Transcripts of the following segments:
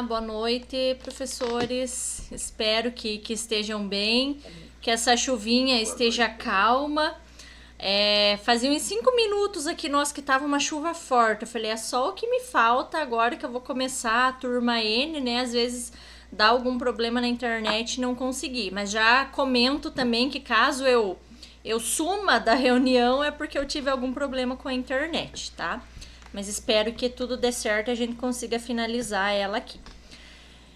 boa noite, professores. Espero que estejam bem, que essa chuvinha esteja calma. Fazia uns 5 minutos aqui, nossa, que tava uma chuva forte. Eu falei, é só o que me falta agora que eu vou começar a turma N, né? Às vezes dá algum problema na internet e não consegui. Mas já comento também que caso eu suma da reunião é porque eu tive algum problema com a internet, tá? Mas espero que tudo dê certo e a gente consiga finalizar ela aqui.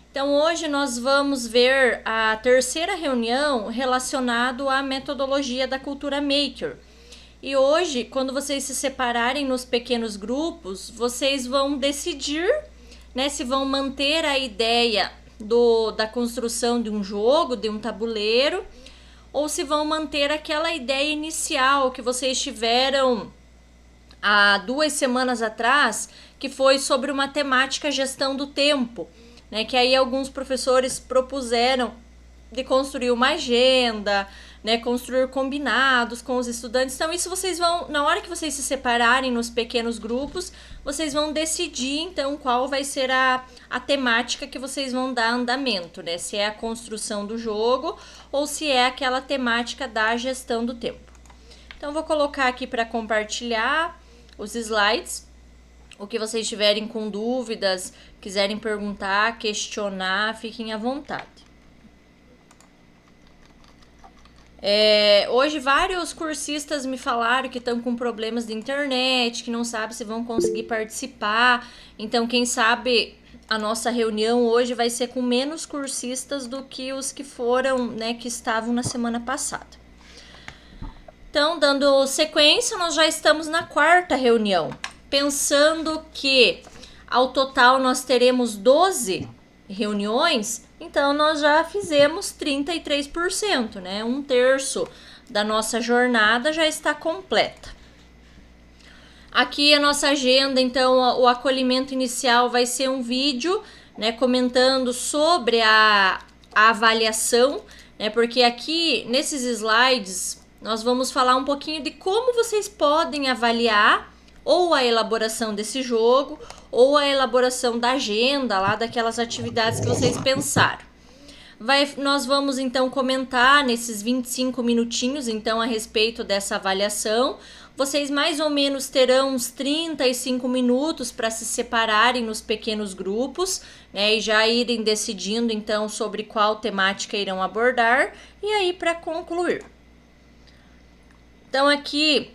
Então, hoje nós vamos ver a terceira reunião relacionada à metodologia da cultura maker. E hoje, quando vocês se separarem nos pequenos grupos, vocês vão decidir, né, se vão manter a ideia da construção de um jogo, de um tabuleiro, ou se vão manter aquela ideia inicial que vocês tiveram há 2 semanas atrás, que foi sobre uma temática gestão do tempo, né? Que aí alguns professores propuseram de construir uma agenda, né? Construir combinados com os estudantes. Então isso vocês vão, na hora que vocês se separarem nos pequenos grupos, vocês vão decidir então qual vai ser a temática que vocês vão dar andamento, né? Se é a construção do jogo ou se é aquela temática da gestão do tempo. Então vou colocar aqui para compartilhar os slides. O que vocês tiverem com dúvidas, quiserem perguntar, questionar, fiquem à vontade. Hoje vários cursistas me falaram que estão com problemas de internet, que não sabem se vão conseguir participar. Então, quem sabe a nossa reunião hoje vai ser com menos cursistas do que os que foram, né, que estavam na semana passada. Então, dando sequência, nós já estamos na 4ª reunião. Pensando que ao total nós teremos 12 reuniões, então nós já fizemos 33%, né? 1/3 da nossa jornada já está completa. Aqui a nossa agenda, então, o acolhimento inicial vai ser um vídeo, né, comentando sobre a avaliação, né? Porque aqui nesses slides nós vamos falar um pouquinho de como vocês podem avaliar ou a elaboração desse jogo, ou a elaboração da agenda, lá daquelas atividades que vocês pensaram. Nós vamos então comentar nesses 25 minutinhos então a respeito dessa avaliação. Vocês mais ou menos terão uns 35 minutos para se separarem nos pequenos grupos, né, e já irem decidindo então sobre qual temática irão abordar, e aí para concluir. Então aqui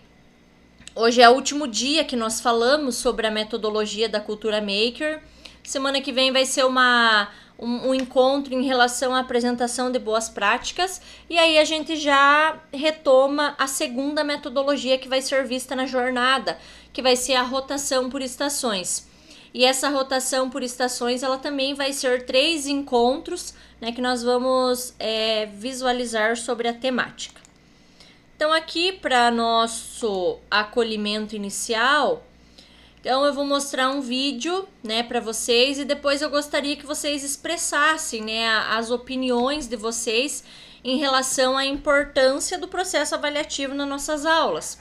hoje é o último dia que nós falamos sobre a metodologia da cultura maker. Semana que vem vai ser um encontro em relação à apresentação de boas práticas. E aí a gente já retoma a segunda metodologia que vai ser vista na jornada, que vai ser a rotação por estações. E essa rotação por estações, ela também vai ser 3 encontros, né, que nós vamos visualizar sobre a temática. Então, aqui para nosso acolhimento inicial, então eu vou mostrar um vídeo, né, para vocês, e depois eu gostaria que vocês expressassem, né, as opiniões de vocês em relação à importância do processo avaliativo nas nossas aulas.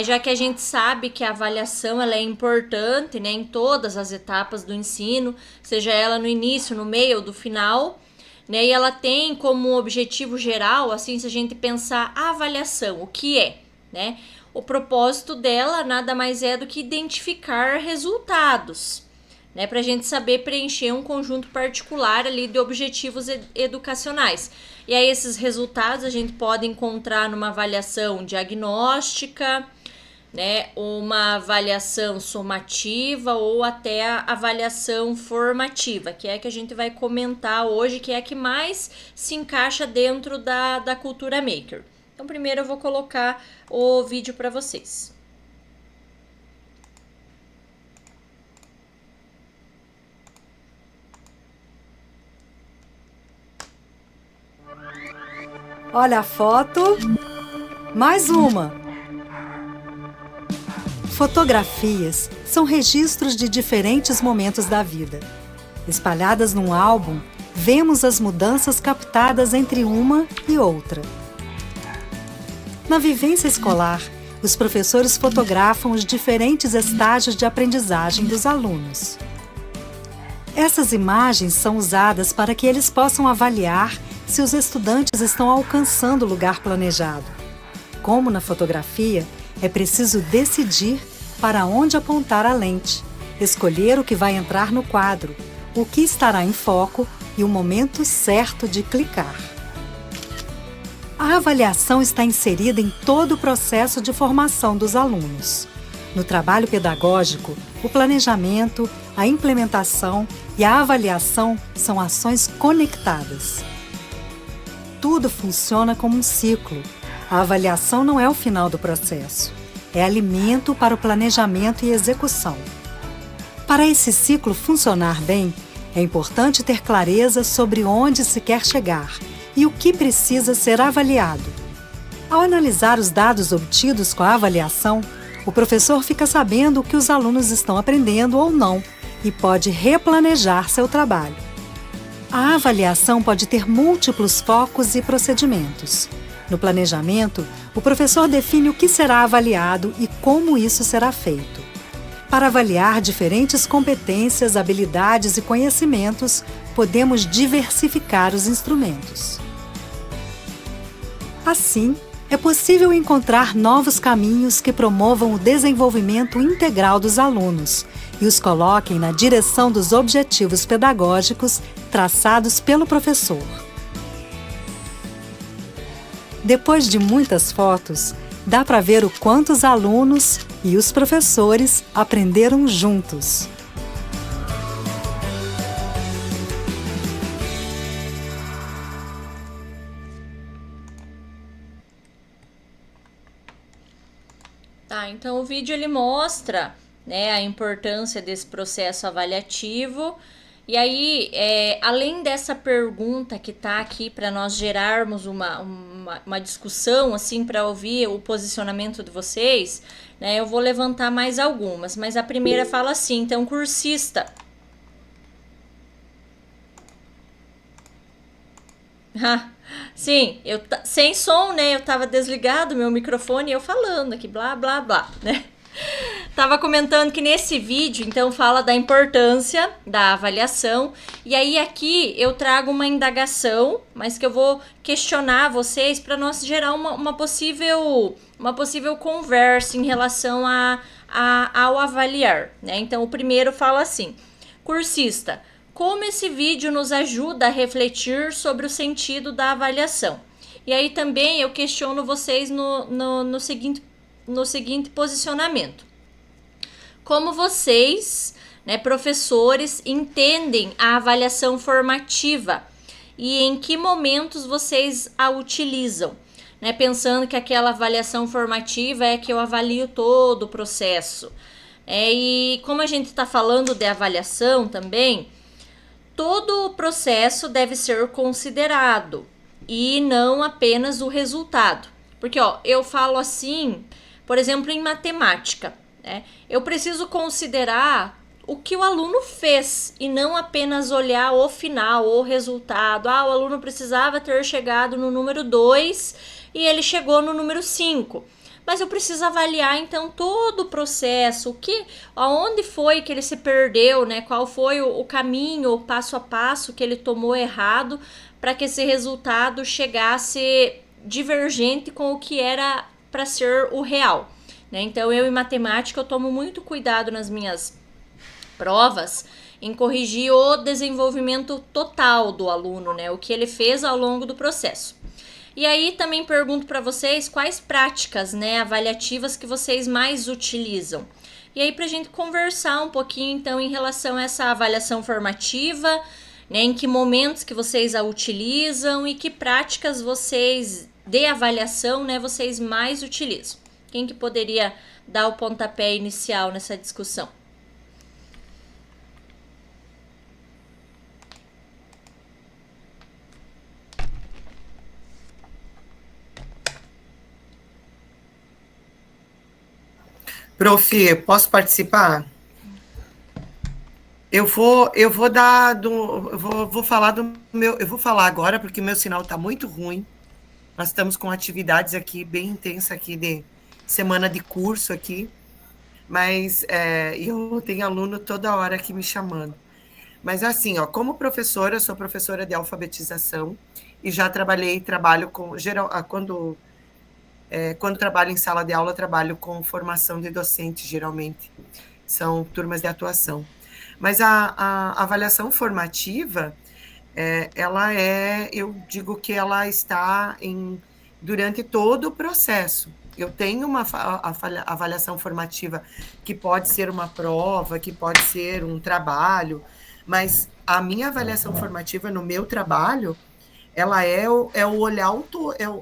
Já que a gente sabe que a avaliação ela é importante, né, em todas as etapas do ensino, seja ela no início, no meio ou do final, né, e ela tem como objetivo geral, assim, se a gente pensar a avaliação, o que é, né? O propósito dela nada mais é do que identificar resultados, né, para a gente saber preencher um conjunto particular ali de objetivos educacionais. E aí esses resultados a gente pode encontrar numa avaliação diagnóstica, né, uma avaliação somativa ou até a avaliação formativa, que é a que a gente vai comentar hoje, que é a que mais se encaixa dentro da cultura maker. Então, primeiro eu vou colocar o vídeo para vocês. Olha a foto. Mais uma. Fotografias são registros de diferentes momentos da vida. Espalhadas num álbum, vemos as mudanças captadas entre uma e outra. Na vivência escolar, os professores fotografam os diferentes estágios de aprendizagem dos alunos. Essas imagens são usadas para que eles possam avaliar se os estudantes estão alcançando o lugar planejado. Como na fotografia, é preciso decidir para onde apontar a lente, escolher o que vai entrar no quadro, o que estará em foco e o momento certo de clicar. A avaliação está inserida em todo o processo de formação dos alunos. No trabalho pedagógico, o planejamento, a implementação e a avaliação são ações conectadas. Tudo funciona como um ciclo. A avaliação não é o final do processo. É alimento para o planejamento e execução. Para esse ciclo funcionar bem, é importante ter clareza sobre onde se quer chegar e o que precisa ser avaliado. Ao analisar os dados obtidos com a avaliação, o professor fica sabendo o que os alunos estão aprendendo ou não e pode replanejar seu trabalho. A avaliação pode ter múltiplos focos e procedimentos. No planejamento, o professor define o que será avaliado e como isso será feito. Para avaliar diferentes competências, habilidades e conhecimentos, podemos diversificar os instrumentos. Assim, é possível encontrar novos caminhos que promovam o desenvolvimento integral dos alunos e os coloquem na direção dos objetivos pedagógicos traçados pelo professor. Depois de muitas fotos, dá para ver o quanto os alunos e os professores aprenderam juntos. Tá, então o vídeo ele mostra, né, a importância desse processo avaliativo. E aí, além dessa pergunta que tá aqui para nós gerarmos uma discussão, assim, para ouvir o posicionamento de vocês, né, eu vou levantar mais algumas. Mas a primeira fala assim, então, cursista. Sim, sem som, né? Eu tava desligado meu microfone e eu falando aqui, blá, blá, blá, né? Tava comentando que nesse vídeo, então, fala da importância da avaliação. E aí aqui eu trago uma indagação, mas que eu vou questionar vocês para nós gerar uma possível conversa em relação ao avaliar, né? Então, o primeiro fala assim, cursista, como esse vídeo nos ajuda a refletir sobre o sentido da avaliação? E aí também eu questiono vocês no seguinte posicionamento. Como vocês, né, professores, entendem a avaliação formativa e em que momentos vocês a utilizam? Né, pensando que aquela avaliação formativa é que eu avalio todo o processo. E como a gente está falando de avaliação também, todo o processo deve ser considerado e não apenas o resultado. Porque, eu falo assim, por exemplo, em matemática, né? Eu preciso considerar o que o aluno fez e não apenas olhar o final, o resultado. O aluno precisava ter chegado no número 2 e ele chegou no número 5. Mas eu preciso avaliar, então, todo o processo, aonde foi que ele se perdeu, né? Qual foi o caminho, o passo a passo que ele tomou errado para que esse resultado chegasse divergente com o que era para ser o real, né? Então, eu em matemática, eu tomo muito cuidado nas minhas provas em corrigir o desenvolvimento total do aluno, né? O que ele fez ao longo do processo. E aí também pergunto para vocês quais práticas, né, avaliativas que vocês mais utilizam. E aí para a gente conversar um pouquinho então em relação a essa avaliação formativa, né, em que momentos que vocês a utilizam e que práticas vocês de avaliação, né, vocês mais utilizam. Quem que poderia dar o pontapé inicial nessa discussão? Prof, posso participar? Vou falar do meu, eu vou falar agora porque meu sinal está muito ruim. Nós estamos com atividades aqui bem intensas aqui de semana de curso aqui, mas eu tenho aluno toda hora aqui me chamando. Mas assim, ó, como professora, eu sou professora de alfabetização e já trabalho com quando trabalho em sala de aula, trabalho com formação de docentes, geralmente são turmas de atuação. Mas a avaliação formativa, eu digo que ela está durante todo o processo. Eu tenho uma avaliação formativa que pode ser uma prova, que pode ser um trabalho, mas a minha avaliação formativa no meu trabalho, ela é o olhar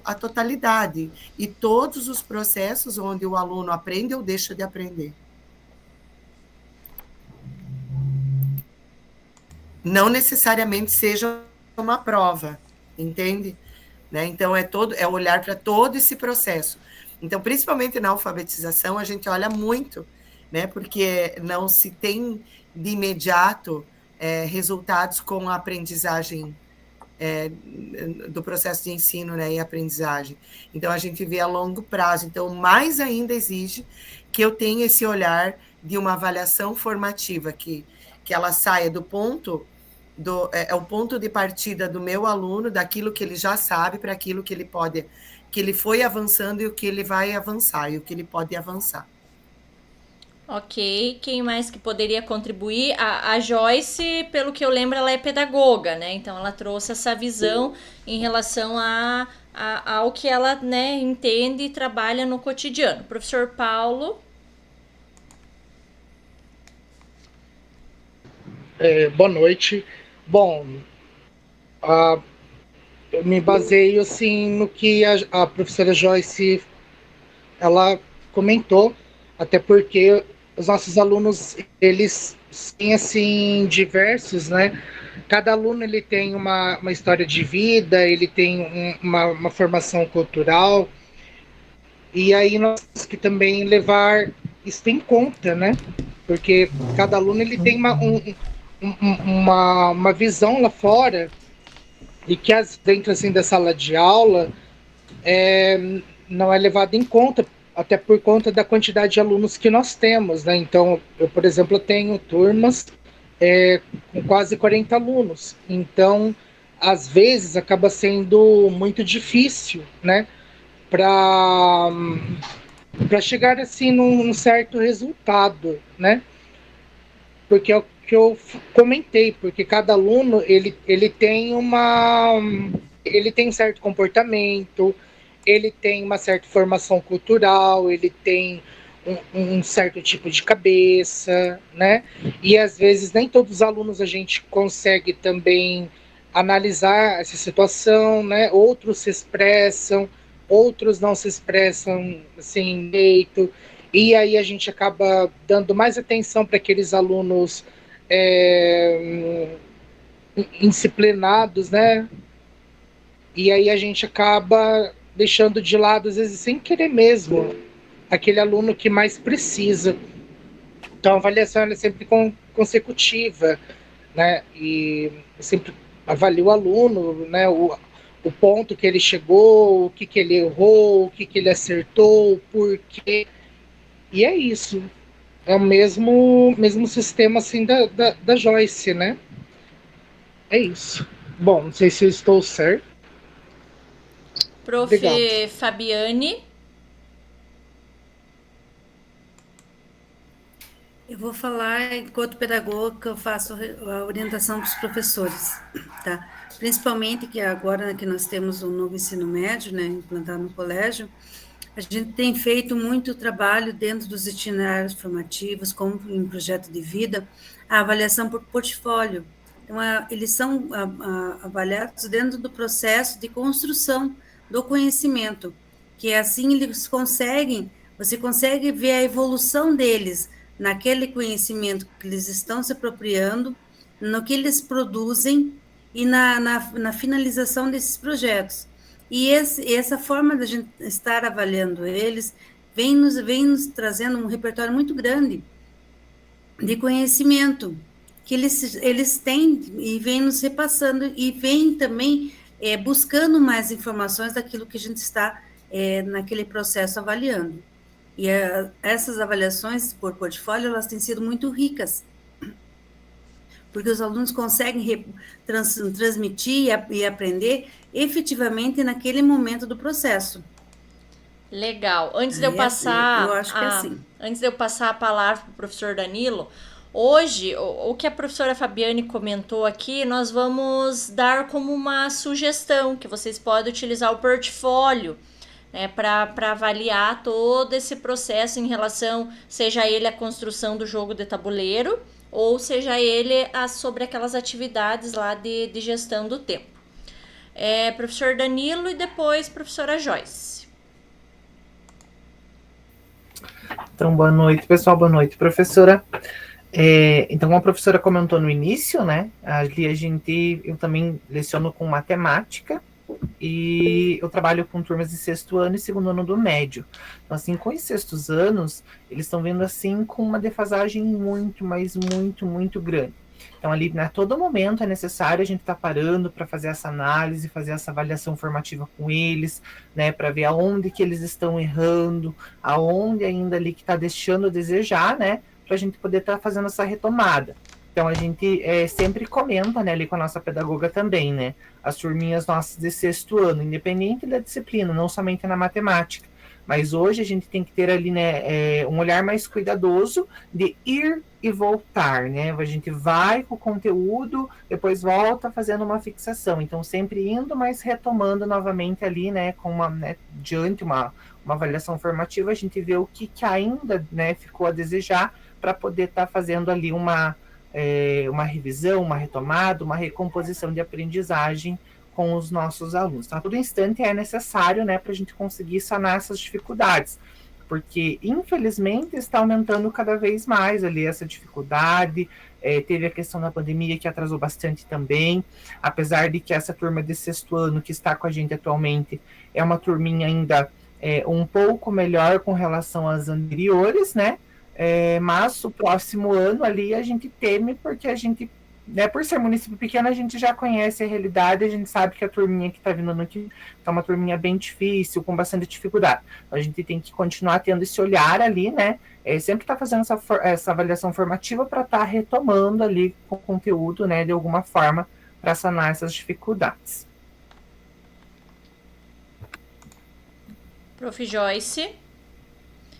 a totalidade e todos os processos onde o aluno aprende ou deixa de aprender. Não necessariamente seja uma prova, entende? Né? Então, é olhar para todo esse processo. Então, principalmente na alfabetização, a gente olha muito, né? Porque não se tem de imediato resultados com a aprendizagem do processo de ensino, né, e aprendizagem. Então, a gente vê a longo prazo. Então, mais ainda exige que eu tenha esse olhar de uma avaliação formativa, que ela saia do ponto o ponto de partida do meu aluno, daquilo que ele já sabe, para aquilo que ele foi avançando e o que ele vai avançar, e o que ele pode avançar. Ok, quem mais que poderia contribuir? A Joyce, pelo que eu lembro, ela é pedagoga, né? Então ela trouxe essa visão em relação ao que ela, né, entende e trabalha no cotidiano. Professor Paulo. Boa noite. Bom, eu me baseio assim no que a professora Joyce ela comentou, até porque os nossos alunos eles têm assim diversos, né? Cada aluno ele tem uma história de vida, ele tem uma formação cultural, e aí nós temos que também levar isso em conta, né? Porque cada aluno ele tem uma visão lá fora e que dentro assim da sala de aula não é levado em conta, até por conta da quantidade de alunos que nós temos, né? Então, eu, por exemplo, tenho turmas com quase 40 alunos. Então, às vezes, acaba sendo muito difícil, né? Para chegar assim num certo resultado, né? Porque é o que eu comentei, porque cada aluno ele tem ele tem um certo comportamento, ele tem uma certa formação cultural, ele tem um certo tipo de cabeça, né? E às vezes nem todos os alunos a gente consegue também analisar essa situação, né? Outros se expressam, outros não se expressam assim direito, e aí a gente acaba dando mais atenção para aqueles alunos indisciplinados, né? E aí a gente acaba deixando de lado, às vezes sem querer mesmo, aquele aluno que mais precisa. Então a avaliação é sempre consecutiva, né? E sempre avalia o aluno, né? O ponto que ele chegou, o que ele errou, o que ele acertou, o porquê. E é isso. É o mesmo sistema assim da Joyce, né? É isso. Bom, não sei se eu estou certo. Prof. Obrigado. Fabiane. Eu vou falar enquanto pedagoga que eu faço a orientação para os professores, tá? Principalmente que agora que nós temos um novo ensino médio, né, implantado no colégio, a gente tem feito muito trabalho dentro dos itinerários formativos, como em projeto de vida, a avaliação por portfólio. Então, eles são avaliados dentro do processo de construção do conhecimento, que assim você consegue ver a evolução deles naquele conhecimento que eles estão se apropriando, no que eles produzem e na finalização desses projetos. E essa forma de a gente estar avaliando eles vem nos trazendo um repertório muito grande de conhecimento que eles têm e vem nos repassando e vem também buscando mais informações daquilo que a gente está naquele processo avaliando. E essas avaliações por portfólio, elas têm sido muito ricas, porque os alunos conseguem transmitir e aprender efetivamente naquele momento do processo. Legal. Antes de eu Eu acho que é assim. Antes de eu passar a palavra para o professor Danilo, hoje, o que a professora Fabiane comentou aqui, nós vamos dar como uma sugestão que vocês podem utilizar o portfólio, né, para avaliar todo esse processo em relação, seja ele a construção do jogo de tabuleiro, ou seja ele sobre aquelas atividades lá de gestão do tempo. Professor Danilo e depois professora Joyce. Então, boa noite, pessoal. Boa noite, professora. Então, como a professora comentou no início, né? Ali eu também leciono com matemática e eu trabalho com turmas de 6º ano e 2º ano do médio. Então, assim, com os 6º anos, eles estão vendo, assim, com uma defasagem muito, mas muito, muito grande. Então, ali, né, a todo momento é necessário a gente estar parando para fazer essa análise, fazer essa avaliação formativa com eles, né, para ver aonde que eles estão errando, aonde ainda ali que está deixando a desejar, né, para a gente poder estar fazendo essa retomada. Então, a gente sempre comenta, né, ali com a nossa pedagoga também, né, as turminhas nossas de 6º ano, independente da disciplina, não somente na matemática. Mas hoje a gente tem que ter ali, né, um olhar mais cuidadoso de ir e voltar, né? A gente vai com o conteúdo, depois volta fazendo uma fixação. Então, sempre indo, mas retomando novamente ali, né, com diante uma avaliação formativa, a gente vê o que ainda, né, ficou a desejar para poder estar fazendo ali uma revisão, uma retomada, uma recomposição de aprendizagem com os nossos alunos. Então, a todo instante é necessário, né, para a gente conseguir sanar essas dificuldades, porque, infelizmente, está aumentando cada vez mais ali essa dificuldade. Teve a questão da pandemia que atrasou bastante também, apesar de que essa turma de 6º ano que está com a gente atualmente é uma turminha ainda um pouco melhor com relação às anteriores, né? Mas o próximo ano ali a gente teme, porque a gente, né, por ser município pequeno, a gente já conhece a realidade, a gente sabe que a turminha que está vindo ano que é uma turminha bem difícil, com bastante dificuldade. Então, a gente tem que continuar tendo esse olhar ali, né? Sempre está fazendo essa avaliação formativa para estar retomando ali com o conteúdo, né, de alguma forma, para sanar essas dificuldades. Prof. Joyce.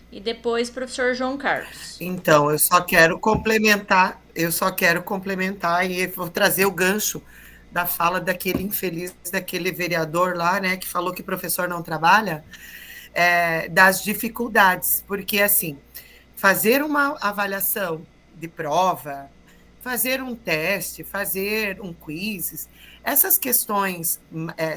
E depois, professor João Carlos. Então, eu só quero complementar e vou trazer o gancho da fala daquele infeliz, daquele vereador lá, né, que falou que professor não trabalha, das dificuldades, porque, assim, fazer uma avaliação de prova, fazer um teste, fazer um quiz, essas questões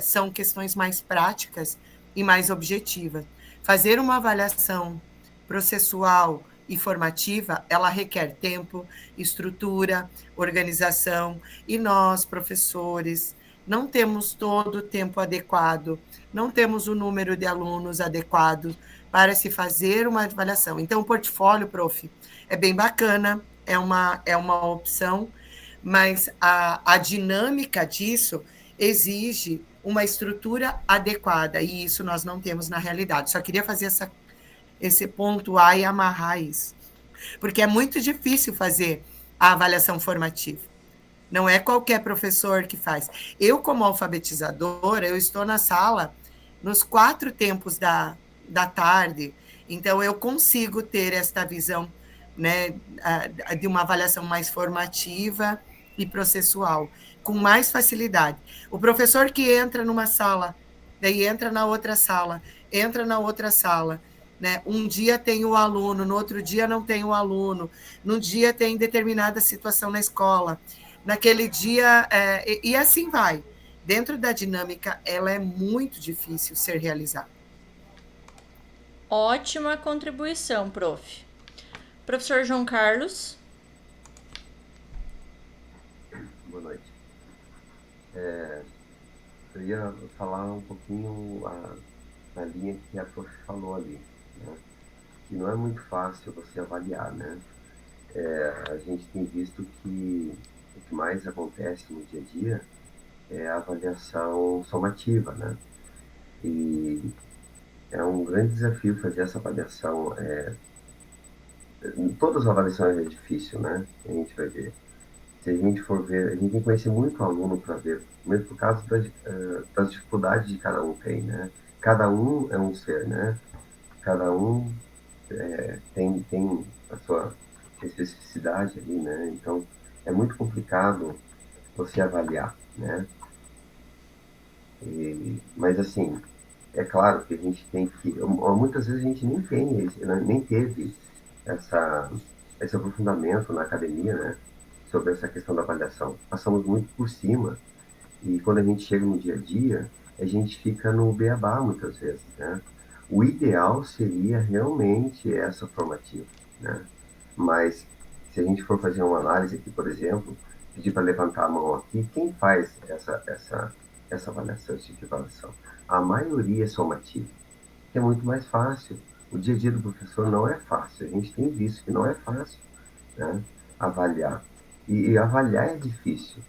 são questões mais práticas e mais objetivas. Fazer uma avaliação processual e formativa, ela requer tempo, estrutura, organização, e nós, professores, não temos todo o tempo adequado, não temos o número de alunos adequado para se fazer uma avaliação. Então, o portfólio, prof, é bem bacana, é uma opção, mas a dinâmica disso exige uma estrutura adequada, e isso nós não temos na realidade. Só queria fazer esse pontuar e amarrar isso, porque é muito difícil fazer a avaliação formativa. Não é qualquer professor que faz. Eu, como alfabetizadora, eu estou na sala nos 4 tempos da tarde, então eu consigo ter esta visão, né, de uma avaliação mais formativa e processual, com mais facilidade. O professor que entra numa sala, daí entra na outra sala, né? Um dia tem o aluno, no outro dia não tem o aluno, num dia tem determinada situação na escola, naquele dia, e assim vai. Dentro da dinâmica, ela é muito difícil ser realizada. Ótima contribuição, prof. Professor João Carlos. Boa noite. Eu ia falar um pouquinho na linha que a prof falou ali, né? Que não é muito fácil você avaliar, né? A gente tem visto que o que mais acontece no dia a dia é a avaliação somativa, né? E é um grande desafio fazer essa avaliação. Todas as avaliações é difícil, né? A gente vai ver. Se a gente for ver, a gente tem que conhecer muito o aluno para ver, mesmo por causa das dificuldades que cada um tem, né? Cada um é um ser, né? Cada um tem a sua especificidade ali, né? Então, é muito complicado você avaliar, né? Mas, assim, é claro que a gente tem que... Muitas vezes a gente nem teve essa, esse aprofundamento na academia, né? Sobre essa questão da avaliação. Passamos muito por cima e quando a gente chega no dia a dia, a gente fica no beabá muitas vezes, né? O ideal seria realmente essa formativa, né? Mas se a gente for fazer uma análise aqui, por exemplo, pedir para levantar a mão aqui, quem faz essa avaliação, esse tipo de avaliação? A maioria é somativa, que é muito mais fácil. O dia a dia do professor não é fácil, a gente tem visto que não é fácil, né? Avaliar. E avaliar é difícil,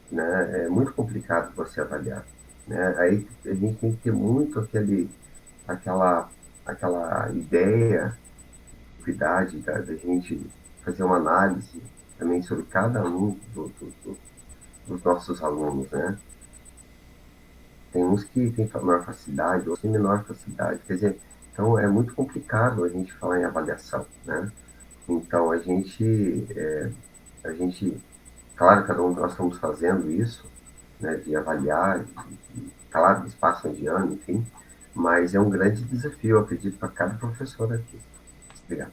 né? É muito complicado você avaliar, né? Aí a gente tem que ter muito aquela ideia, cuidado da gente fazer uma análise também sobre cada um dos nossos alunos, né? Tem uns que têm maior facilidade, outros têm menor facilidade, quer dizer, então é muito complicado a gente falar em avaliação, né? Então a gente, claro, cada um de nós estamos fazendo isso, né, de avaliar, claro, eles passam de ano, enfim, mas é um grande desafio, eu acredito, para cada professor aqui. Obrigado.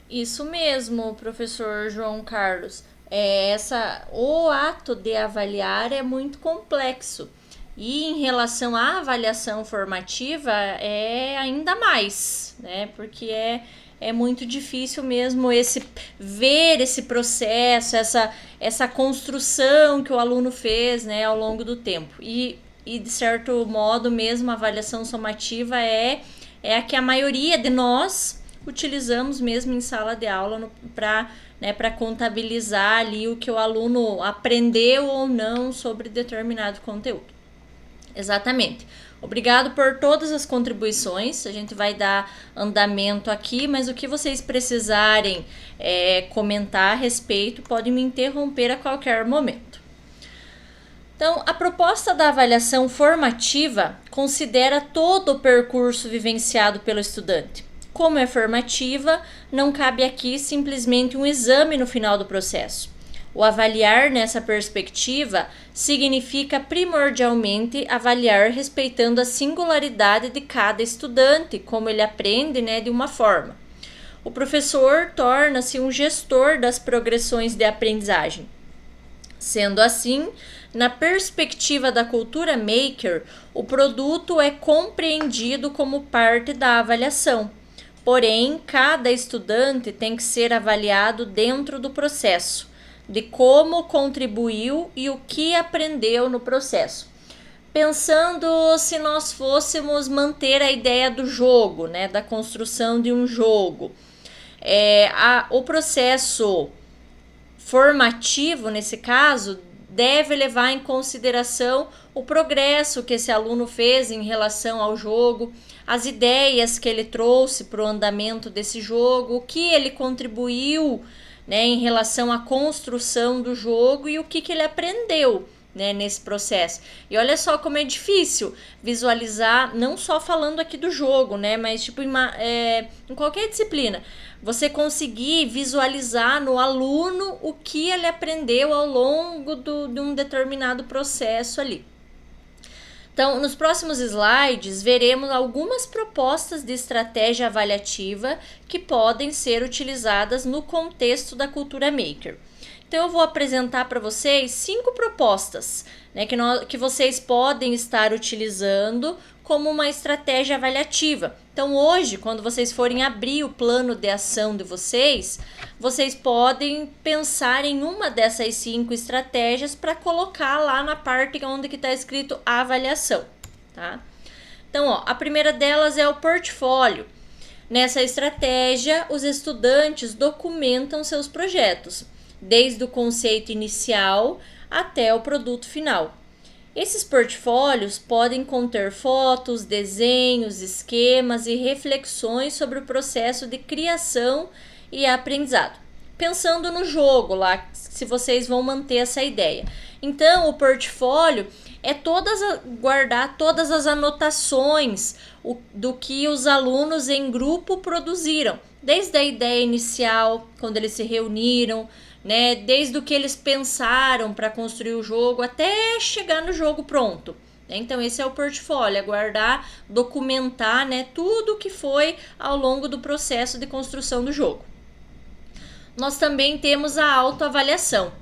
Isso mesmo, professor João Carlos. O ato de avaliar é muito complexo. E em relação à avaliação formativa, é ainda mais, né? Porque é muito difícil mesmo ver esse processo, essa construção que o aluno fez, né, ao longo do tempo. E de certo modo mesmo a avaliação somativa é a que a maioria de nós utilizamos mesmo em sala de aula para contabilizar ali o que o aluno aprendeu ou não sobre determinado conteúdo. Exatamente. Obrigado por todas as contribuições. A gente vai dar andamento aqui, mas o que vocês precisarem comentar a respeito, podem me interromper a qualquer momento. Então, a proposta da avaliação formativa considera todo o percurso vivenciado pelo estudante. Como é formativa, não cabe aqui simplesmente um exame no final do processo. O avaliar nessa perspectiva significa primordialmente avaliar respeitando a singularidade de cada estudante, como ele aprende, né, de uma forma. O professor torna-se um gestor das progressões de aprendizagem. Sendo assim, na perspectiva da cultura maker, o produto é compreendido como parte da avaliação. Porém, cada estudante tem que ser avaliado dentro do processo, de como contribuiu e o que aprendeu no processo. Pensando se nós fôssemos manter a ideia do jogo, né, da construção de um jogo, o processo formativo, nesse caso, deve levar em consideração o progresso que esse aluno fez em relação ao jogo, as ideias que ele trouxe para o andamento desse jogo, o que ele contribuiu, né, em relação à construção do jogo e o que ele aprendeu, né, nesse processo. E olha só como é difícil visualizar, não só falando aqui do jogo, né, mas tipo em qualquer disciplina, você conseguir visualizar no aluno o que ele aprendeu ao longo de um determinado processo ali. Então, nos próximos slides, veremos algumas propostas de estratégia avaliativa que podem ser utilizadas no contexto da cultura maker. Então, eu vou apresentar para vocês 5 propostas, né, que vocês podem estar utilizando como uma estratégia avaliativa. Então, hoje, quando vocês forem abrir o plano de ação de vocês podem pensar em uma dessas 5 estratégias para colocar lá na parte onde está escrito avaliação, tá? Então, a primeira delas é o portfólio. Nessa estratégia, os estudantes documentam seus projetos, desde o conceito inicial até o produto final. Esses portfólios podem conter fotos, desenhos, esquemas e reflexões sobre o processo de criação e aprendizado. pensando no jogo lá, se vocês vão manter essa ideia. Então, o portfólio é guardar todas as anotações do que os alunos em grupo produziram, desde a ideia inicial, quando eles se reuniram, né, desde o que eles pensaram para construir o jogo até chegar no jogo pronto. Então, esse é o portfólio, é guardar, documentar, né, tudo que foi ao longo do processo de construção do jogo. Nós também temos a autoavaliação,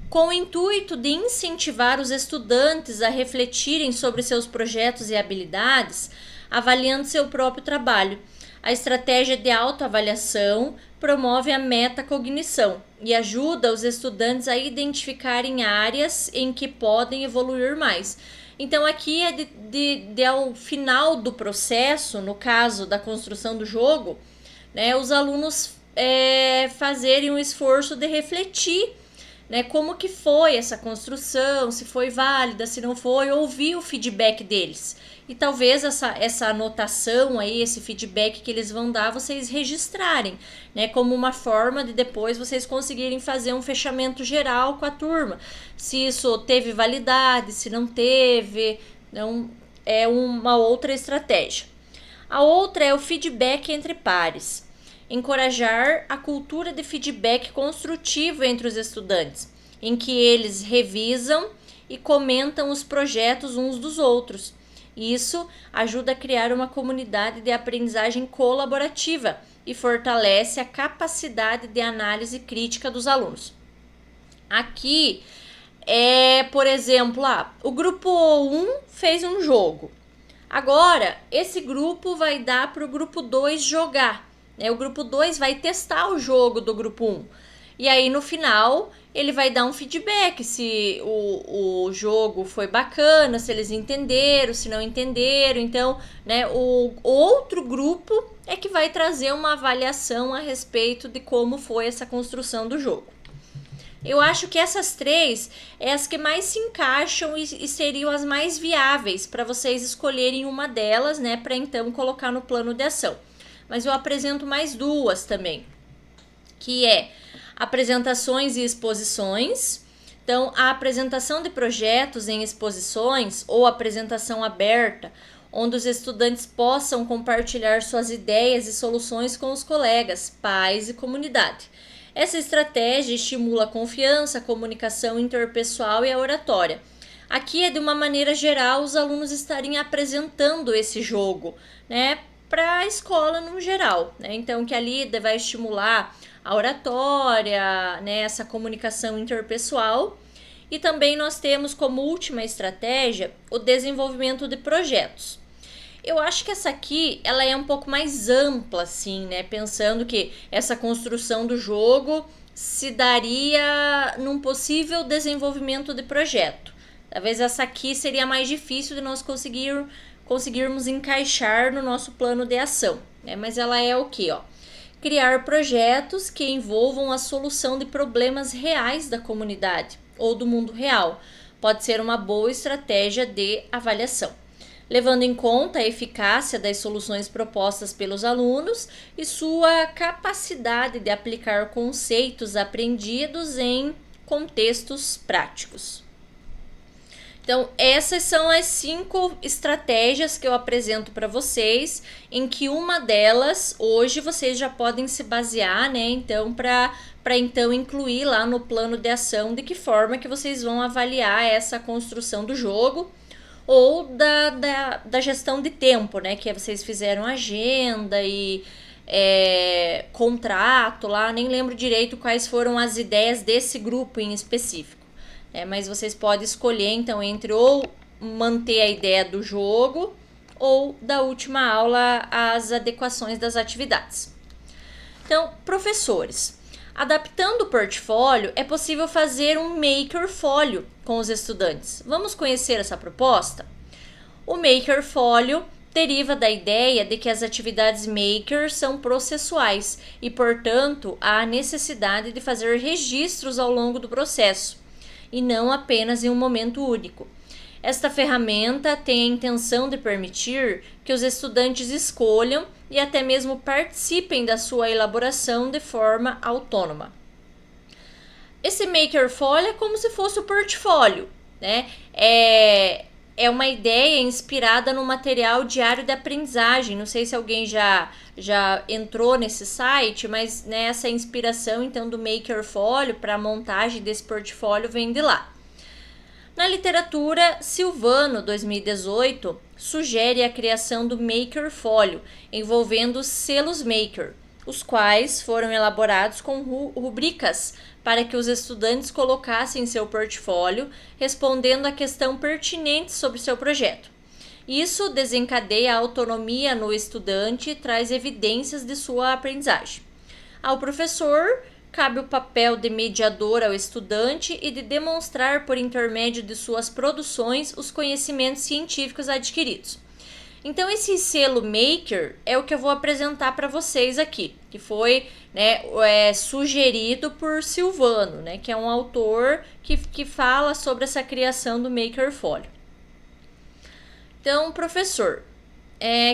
com o intuito de incentivar os estudantes a refletirem sobre seus projetos e habilidades, avaliando seu próprio trabalho. A estratégia de autoavaliação promove a metacognição e ajuda os estudantes a identificarem áreas em que podem evoluir mais. Então, aqui é ao final do processo, no caso da construção do jogo, né, os alunos fazerem um esforço de refletir, né, como que foi essa construção, se foi válida, se não foi, ouvir o feedback deles. E talvez essa anotação aí, esse feedback que eles vão dar, vocês registrarem, né, como uma forma de depois vocês conseguirem fazer um fechamento geral com a turma. Se isso teve validade, se não teve, então é uma outra estratégia. A outra é o feedback entre pares. Encorajar a cultura de feedback construtivo entre os estudantes, em que eles revisam e comentam os projetos uns dos outros. Isso ajuda a criar uma comunidade de aprendizagem colaborativa e fortalece a capacidade de análise crítica dos alunos. Aqui por exemplo, o grupo 1 fez um jogo. Agora, esse grupo vai dar para o grupo 2 jogar. O grupo 2 vai testar o jogo do grupo 1. E aí, no final, ele vai dar um feedback se o jogo foi bacana, se eles entenderam, se não entenderam. Então, né, o outro grupo é que vai trazer uma avaliação a respeito de como foi essa construção do jogo. Eu acho que essas três é as que mais se encaixam e seriam as mais viáveis para vocês escolherem uma delas, né, para então colocar no plano de ação. Mas eu apresento mais duas também, que é apresentações e exposições. Então, a apresentação de projetos em exposições ou apresentação aberta, onde os estudantes possam compartilhar suas ideias e soluções com os colegas, pais e comunidade. Essa estratégia estimula a confiança, a comunicação interpessoal e a oratória. Aqui é de uma maneira geral os alunos estarem apresentando esse jogo, né, para a escola no geral, né? Então, que ali vai estimular a oratória, né, essa comunicação interpessoal. E também nós temos como última estratégia o desenvolvimento de projetos. Eu acho que essa aqui, ela é um pouco mais ampla, assim, né? Pensando que essa construção do jogo se daria num possível desenvolvimento de projeto. Talvez essa aqui seria mais difícil de nós conseguirmos encaixar no nosso plano de ação, né? Mas ela é o quê, ó? Criar projetos que envolvam a solução de problemas reais da comunidade ou do mundo real. Pode ser uma boa estratégia de avaliação, levando em conta a eficácia das soluções propostas pelos alunos e sua capacidade de aplicar conceitos aprendidos em contextos práticos. Então, essas são as 5 estratégias que eu apresento para vocês, em que uma delas, hoje, vocês já podem se basear, né? Então, para então incluir lá no plano de ação de que forma que vocês vão avaliar essa construção do jogo ou da gestão de tempo, né? Que vocês fizeram agenda e contrato lá, nem lembro direito quais foram as ideias desse grupo em específico. Mas vocês podem escolher, então, entre ou manter a ideia do jogo ou da última aula as adequações das atividades. Então, professores, adaptando o portfólio, é possível fazer um makerfólio com os estudantes. Vamos conhecer essa proposta? O makerfólio deriva da ideia de que as atividades maker são processuais e, portanto, há necessidade de fazer registros ao longo do processo, e não apenas em um momento único. Esta ferramenta tem a intenção de permitir que os estudantes escolham e até mesmo participem da sua elaboração de forma autônoma. esse Maker Folio é como se fosse o portfólio, né? É uma ideia inspirada no material diário de aprendizagem. Não sei se alguém já entrou nesse site, mas né, essa inspiração então do Maker Folio para a montagem desse portfólio vem de lá. Na literatura, Silvano, 2018, sugere a criação do Maker Folio, envolvendo os selos Maker, os quais foram elaborados com rubricas para que os estudantes colocassem seu portfólio, respondendo a questão pertinente sobre seu projeto. Isso desencadeia a autonomia no estudante e traz evidências de sua aprendizagem. Ao professor, cabe o papel de mediador ao estudante e de demonstrar por intermédio de suas produções os conhecimentos científicos adquiridos. Então esse selo Maker é o que eu vou apresentar para vocês aqui, que foi sugerido por Silvano, né, que é um autor que fala sobre essa criação do Maker Folio. Então, professor,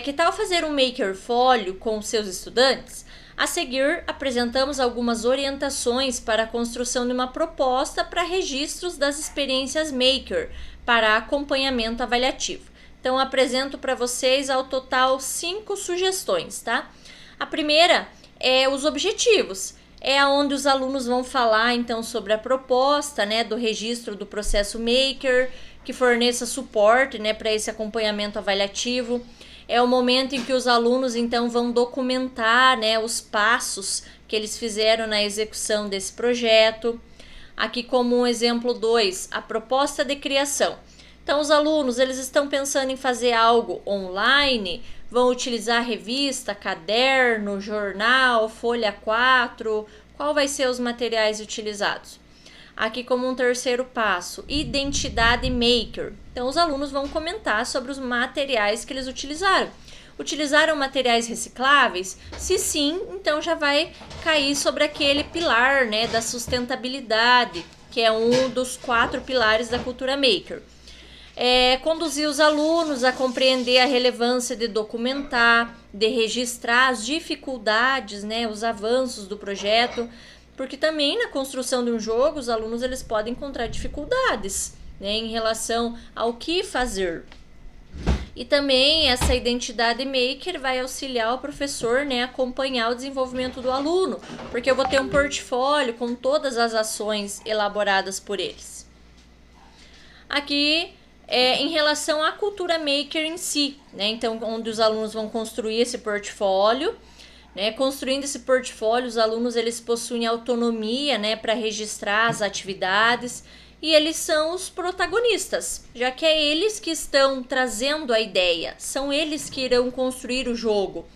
que tal fazer um Maker Folio com seus estudantes? A seguir, apresentamos algumas orientações para a construção de uma proposta para registros das experiências Maker para acompanhamento avaliativo. Então, apresento para vocês ao total 5 sugestões, tá? A primeira é os objetivos. É onde os alunos vão falar, então, sobre a proposta, né, do registro do processo Maker, que forneça suporte, né, para esse acompanhamento avaliativo. É o momento em que os alunos, então, vão documentar, né, os passos que eles fizeram na execução desse projeto. Aqui como um exemplo 2, a proposta de criação. Então, os alunos, eles estão pensando em fazer algo online, vão utilizar revista, caderno, jornal, folha 4, qual vai ser os materiais utilizados? Aqui como um terceiro passo, identidade Maker. Então, os alunos vão comentar sobre os materiais que eles utilizaram. Utilizaram materiais recicláveis? Se sim, então já vai cair sobre aquele pilar, né, da sustentabilidade, que é um dos 4 pilares da cultura Maker. Conduzir os alunos a compreender a relevância de documentar, de registrar as dificuldades, né, os avanços do projeto, porque também na construção de um jogo os alunos eles podem encontrar dificuldades, né, em relação ao que fazer. E também essa identidade Maker vai auxiliar o professor, né, a acompanhar o desenvolvimento do aluno, porque eu vou ter um portfólio com todas as ações elaboradas por eles. Aqui em relação à cultura Maker em si, né? Então, onde os alunos vão construir esse portfólio, né? Construindo esse portfólio, os alunos eles possuem autonomia, né, para registrar as atividades e eles são os protagonistas, já que é eles que estão trazendo a ideia, são eles que irão construir o jogo.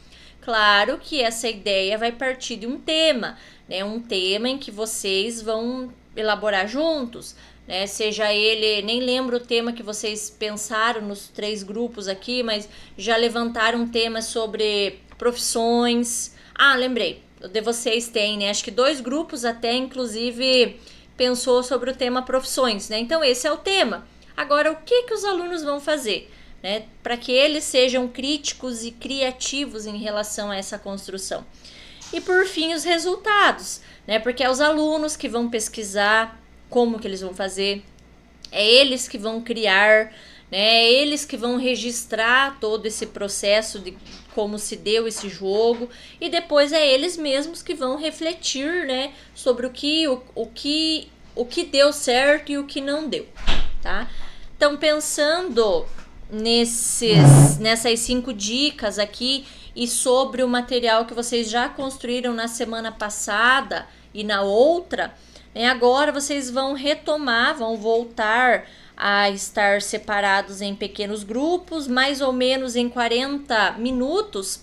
Claro que essa ideia vai partir de um tema, né? Um tema em que vocês vão elaborar juntos. Né, seja ele, nem lembro o tema que vocês pensaram nos 3 grupos aqui, mas já levantaram temas sobre profissões. Lembrei, o de vocês tem, né? Acho que 2 grupos até, inclusive, pensou sobre o tema profissões, né? Então, esse é o tema. Agora, o que os alunos vão fazer, né? Para que eles sejam críticos e criativos em relação a essa construção. E, por fim, os resultados, né? Porque é os alunos que vão pesquisar como que eles vão fazer, é eles que vão criar, né? É eles que vão registrar todo esse processo de como se deu esse jogo e depois é eles mesmos que vão refletir, né, sobre o que deu certo e o que não deu, tá? Então, pensando nessas 5 dicas aqui e sobre o material que vocês já construíram na semana passada e na outra, agora vocês vão retomar, vão voltar a estar separados em pequenos grupos, mais ou menos em 40 minutos,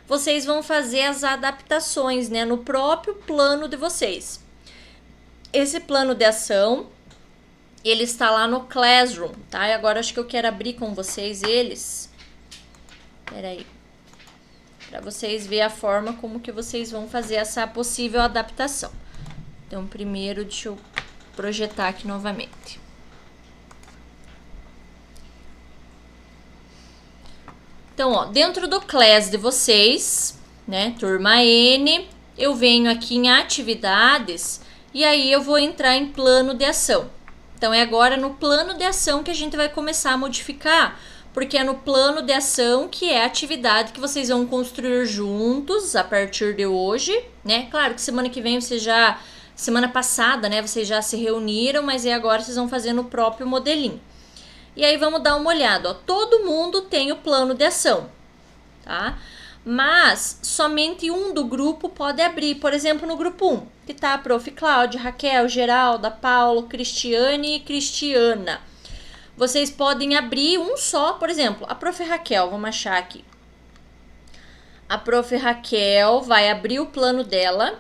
vocês vão fazer as adaptações, né, no próprio plano de vocês. Esse plano de ação, ele está lá no Classroom, tá? E agora acho que eu quero abrir com vocês eles. Peraí. Para vocês verem a forma como que vocês vão fazer essa possível adaptação. Então, primeiro, deixa eu projetar aqui novamente. Então, dentro do class de vocês, né, turma N, eu venho aqui em atividades E aí eu vou entrar em plano de ação. Então é agora no plano de ação que a gente vai começar a modificar, porque é no plano de ação que é a atividade que vocês vão construir juntos a partir de hoje, né? Claro que semana que vem semana passada, né, vocês já se reuniram, mas agora vocês vão fazer no próprio modelinho. E aí vamos dar uma olhada, ó. Todo mundo tem o plano de ação, tá? Mas somente um do grupo pode abrir. Por exemplo, no grupo 1, que tá a Prof. Cláudia, Raquel, Geralda, Paulo, Cristiane e Cristiana. Vocês podem abrir um só, por exemplo, a Prof. Raquel, vamos achar aqui. A Prof. Raquel vai abrir o plano dela,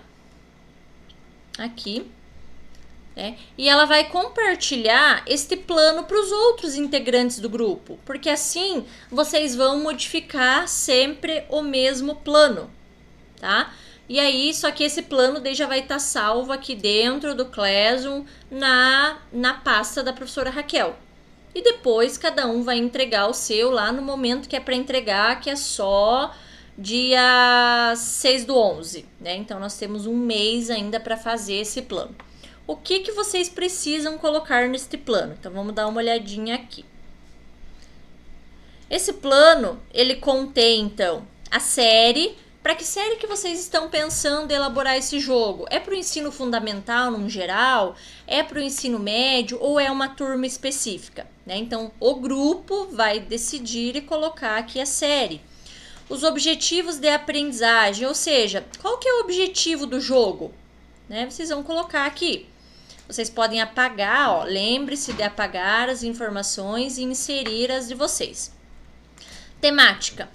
aqui, né? E ela vai compartilhar este plano para os outros integrantes do grupo, porque assim vocês vão modificar sempre o mesmo plano, tá? E aí, só que esse plano daí já vai estar salvo aqui dentro do Classroom na pasta da professora Raquel. E depois cada um vai entregar o seu lá no momento que é para entregar, que é só dia 6/11, né? Então nós temos um mês ainda para fazer esse plano. O que vocês precisam colocar neste plano? Então vamos dar uma olhadinha aqui. Esse plano, ele contém então a série. Para que série que vocês estão pensando em elaborar esse jogo? É para o ensino fundamental, no geral? É para o ensino médio ou é uma turma específica, né? Então, o grupo vai decidir e colocar aqui a série. Os objetivos de aprendizagem, ou seja, qual que é o objetivo do jogo? Né? Vocês vão colocar aqui. Vocês podem apagar, ó, lembre-se de apagar as informações e inserir as de vocês. Temática.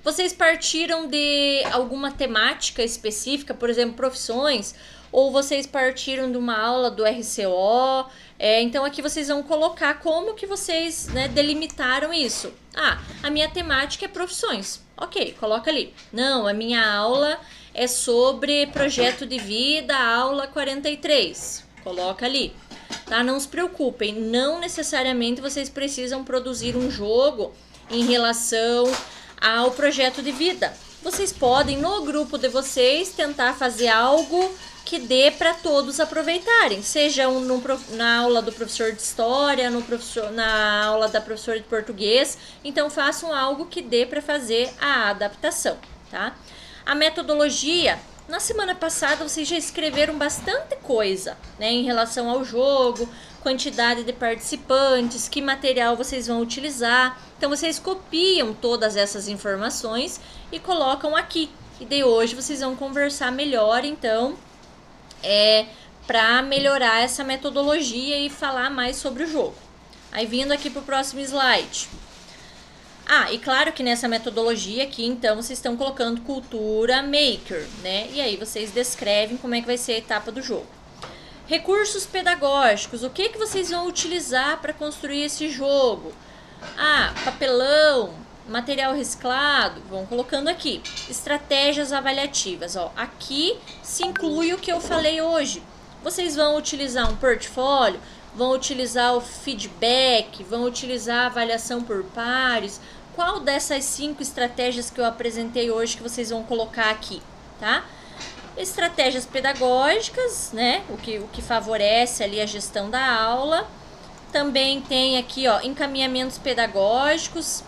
Vocês partiram de alguma temática específica, por exemplo, profissões, ou vocês partiram de uma aula do RCO? Então aqui vocês vão colocar como que vocês, né, delimitaram isso. Ah, a minha temática é profissões. Ok, coloca ali. Não, a minha aula é sobre projeto de vida, aula 43. Coloca ali. Tá? Não se preocupem, não necessariamente vocês precisam produzir um jogo em relação ao projeto de vida. Vocês podem, no grupo de vocês, tentar fazer algo que dê para todos aproveitarem. Seja na aula do professor de história, na aula da professora de português. Então, façam algo que dê para fazer a adaptação, tá? A metodologia, na semana passada, vocês já escreveram bastante coisa, né? Em relação ao jogo, quantidade de participantes, que material vocês vão utilizar. Então, vocês copiam todas essas informações e colocam aqui. E de hoje vocês vão conversar melhor, então, para melhorar essa metodologia e falar mais sobre o jogo. Aí, vindo aqui para o próximo slide. Ah, e claro que nessa metodologia aqui, então, vocês estão colocando cultura maker, né? E aí vocês descrevem como é que vai ser a etapa do jogo. Recursos pedagógicos, o que vocês vão utilizar para construir esse jogo? Ah, papelão, material reciclado, vão colocando aqui. Estratégias avaliativas, ó. Aqui se inclui o que eu falei hoje. Vocês vão utilizar um portfólio, vão utilizar o feedback, vão utilizar a avaliação por pares. Qual dessas 5 estratégias que eu apresentei hoje que vocês vão colocar aqui, tá? Estratégias pedagógicas, né? O que favorece ali a gestão da aula. Também tem aqui, ó, encaminhamentos pedagógicos,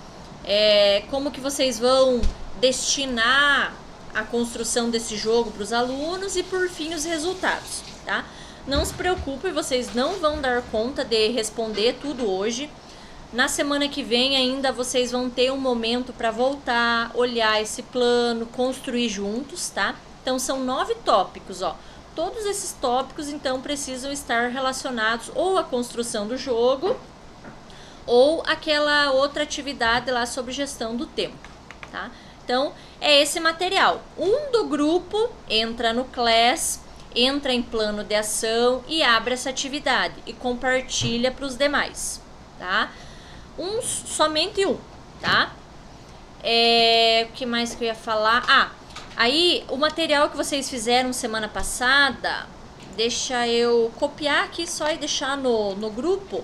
como que vocês vão destinar a construção desse jogo para os alunos e, por fim, os resultados, tá? Não se preocupe, vocês não vão dar conta de responder tudo hoje. Na semana que vem ainda vocês vão ter um momento para voltar, olhar esse plano, construir juntos, tá? Então, são 9 tópicos, ó. Todos esses tópicos, então, precisam estar relacionados ou à construção do jogo ou aquela outra atividade lá sobre gestão do tempo, tá? Então, é esse material. Um do grupo entra no Class, entra em plano de ação e abre essa atividade e compartilha para os demais, tá? Somente um, tá? O que mais que eu ia falar? Aí, o material que vocês fizeram semana passada, deixa eu copiar aqui só e deixar no grupo.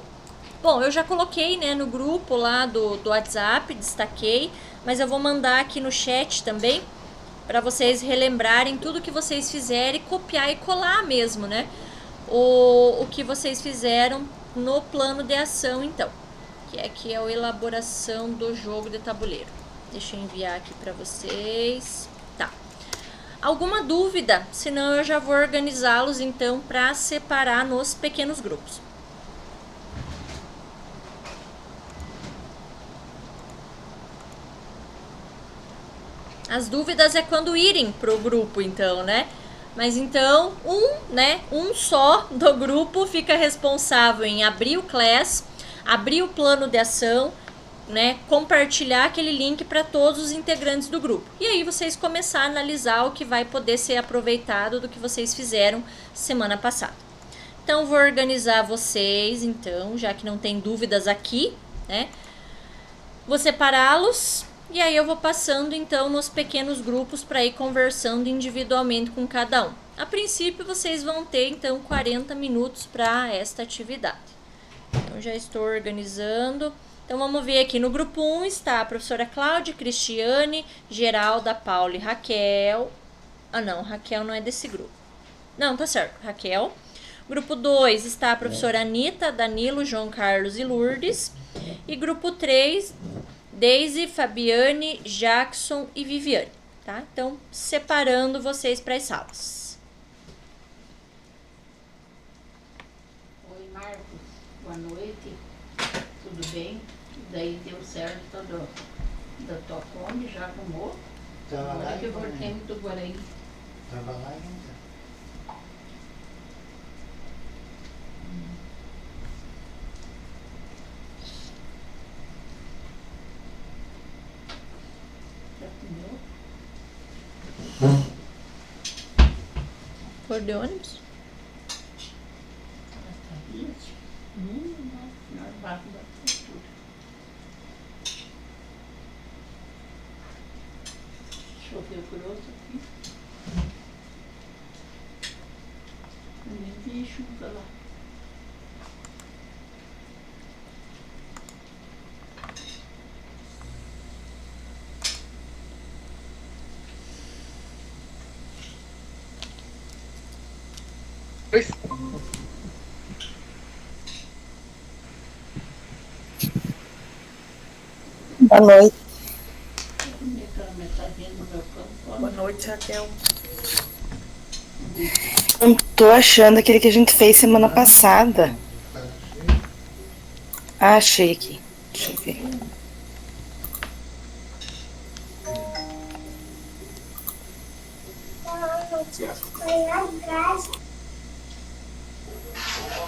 Bom, eu já coloquei, né, no grupo lá do WhatsApp, destaquei, mas eu vou mandar aqui no chat também, para vocês relembrarem tudo que vocês fizeram e copiar e colar mesmo, né? o que vocês fizeram no plano de ação, então, que é a elaboração do jogo de tabuleiro. Deixa eu enviar aqui para vocês. Tá. Alguma dúvida? Senão eu já vou organizá-los então para separar nos pequenos grupos. As dúvidas é quando irem pro grupo, então, né? Mas então, um só do grupo fica responsável em abrir o class, abrir o plano de ação, né? Compartilhar aquele link para todos os integrantes do grupo. E aí vocês começar a analisar o que vai poder ser aproveitado do que vocês fizeram semana passada. Então, vou organizar vocês, então, já que não tem dúvidas aqui, né? Vou separá-los. E aí eu vou passando então nos pequenos grupos para ir conversando individualmente com cada um. A princípio vocês vão ter então 40 minutos para esta atividade. Então já estou organizando. Então vamos ver aqui no grupo 1 está a professora Cláudia, Cristiane, Geralda, Paula e Raquel. Ah não, Raquel não é desse grupo. Não, tá certo, Raquel. Grupo 2 está a professora Anitta, Danilo, João Carlos e Lourdes. E grupo 3... Deise, Fabiane, Jackson e Viviane, tá? Então, separando vocês para as salas. Oi, Marcos. Boa noite. Tudo bem? Daí deu certo da tua fome, já arrumou? Agora que eu voltei do Guarani. Tava lá ainda. For de ônibus? Choveu grosso aqui. Eu nem vi chuva lá. Boa noite. Boa noite, Raquel. Não tô achando aquele que a gente fez semana passada. Ah, achei aqui. Deixa eu ver.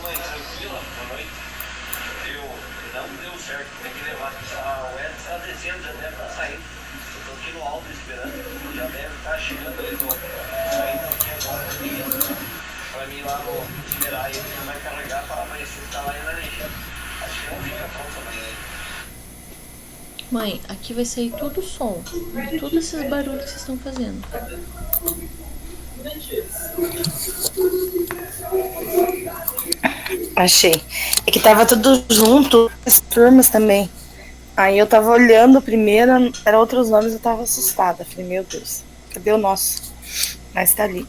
Mãe, tranquila? Boa noite. Não deu certo, tem que levar a Weds a dezembro, né, pra sair. Eu tô aqui no alto esperando, já deve estar chegando ali saindo aqui agora pra mim lá no itinerário, ele vai carregar para amanhecer que tá lá em Laranjinha. Acho que não fica pronto amanhã. Mãe, aqui vai sair tudo som, todos esses barulhos que vocês estão fazendo. Achei. É que tava tudo junto, as turmas também. Aí eu tava olhando primeiro, eram outros nomes, eu tava assustada. Falei, meu Deus, cadê o nosso? Mas tá ali.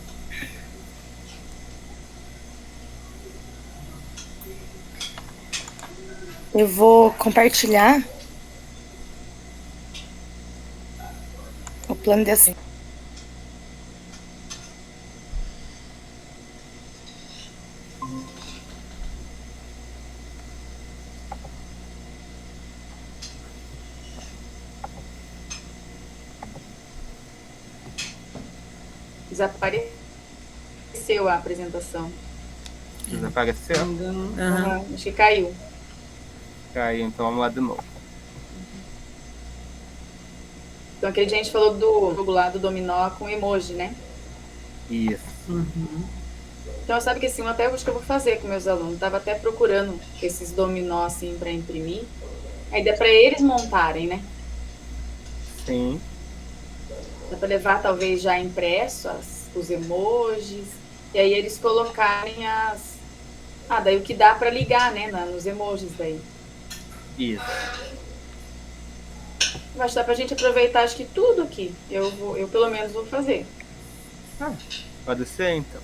Eu vou compartilhar o plano de ação. Desapareceu a apresentação. Desapareceu? Acho que caiu. Caiu, então vamos lá de novo. Então aquele dia a gente falou do jogo lá do dominó com emoji, né? Isso. Então sabe que assim, até acho que eu vou fazer com meus alunos. Tava até procurando esses dominó assim para imprimir. Aí dá para eles montarem, né? Sim. Dá para levar talvez já impresso os emojis. E aí eles colocarem as... Ah, daí o que dá para ligar, né? Nos emojis daí. Isso. Vai dar pra gente aproveitar acho que tudo aqui. Eu pelo menos vou fazer. Pode ser então.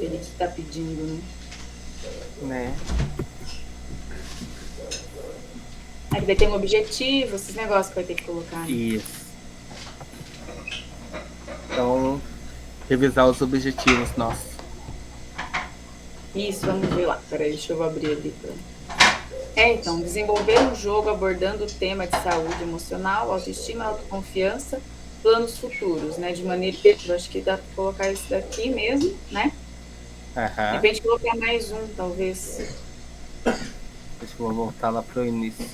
Ele que está pedindo, né? Aí daí tem um objetivo, esses negócios que vai ter que colocar. Né? Isso. Então, revisar os objetivos nossos. Isso, vamos ver lá. Peraí, deixa eu abrir ali. Então, desenvolver um jogo abordando o tema de saúde emocional, autoestima, autoconfiança, planos futuros, né? De maneira que eu acho que dá para colocar isso daqui mesmo, né? De repente colocar mais um, talvez. Deixa eu voltar lá para o início.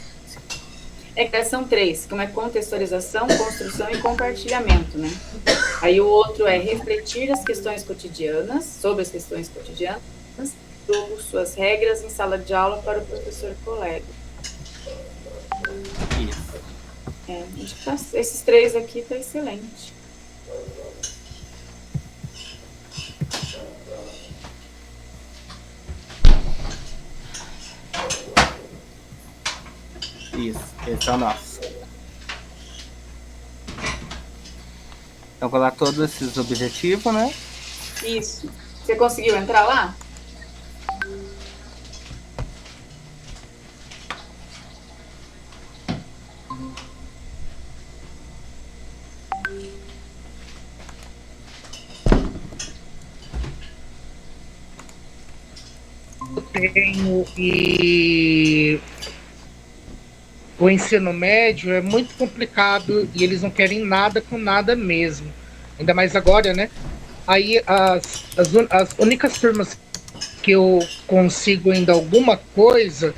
São 3, como é contextualização, construção e compartilhamento, né? Aí o outro é refletir as questões cotidianas, sobre as questões cotidianas, jogo, suas regras em sala de aula para o professor e colega. Isso. Acho que esses 3 aqui tá excelente. Isso, esse é o nosso. Então, colar todos esses objetivos, né? Isso. Você conseguiu entrar lá? Eu tenho e o ensino médio é muito complicado e eles não querem nada com nada mesmo. Ainda mais agora, né? Aí as únicas turmas que eu consigo ainda alguma coisa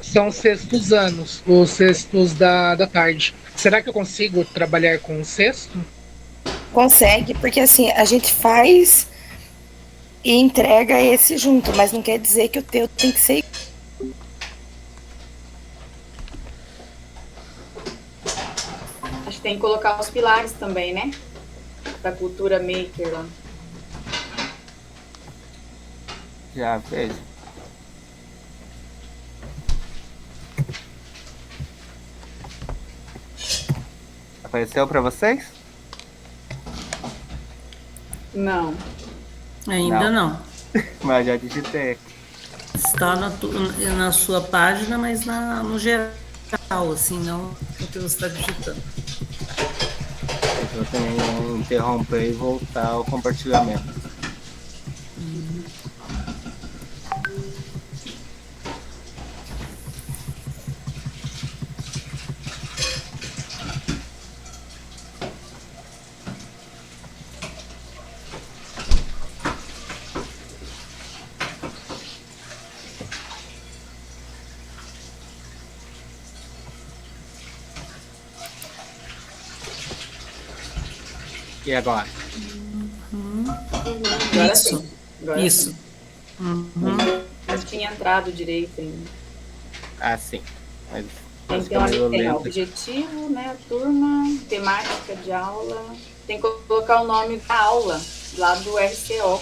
são os sextos anos, os sextos da tarde. Será que eu consigo trabalhar com o sexto? Consegue, porque assim, a gente faz e entrega esse junto, mas não quer dizer que o teu tem que ser. Acho que tem que colocar os pilares também, né? Da cultura maker lá. Já vejo. Apareceu para vocês? Não. Ainda não. Mas já digitei aqui. Está na sua página, mas no geral, assim, não o que você está digitando. Eu tenho que interromper e voltar ao compartilhamento. E agora? Agora Isso. sim. Agora Isso. Sim. Não tinha entrado direito ainda. Ah, sim. Mas então ali tem o objetivo, né? A turma, temática de aula. Tem que colocar o nome da aula lá do RCO.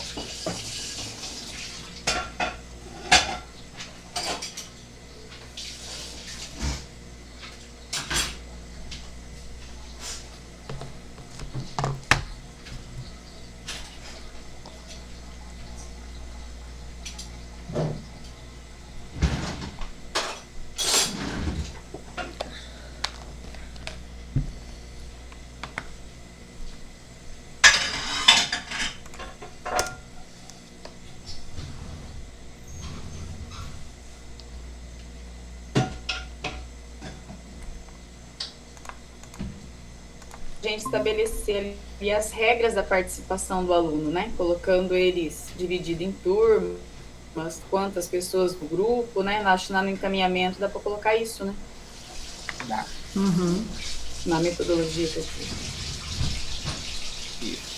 A gente estabelecer ali as regras da participação do aluno, né? Colocando eles divididos em turmas, quantas pessoas do grupo, né? Acho que no encaminhamento dá para colocar isso, né? Dá. Na metodologia que eu fiz. Isso.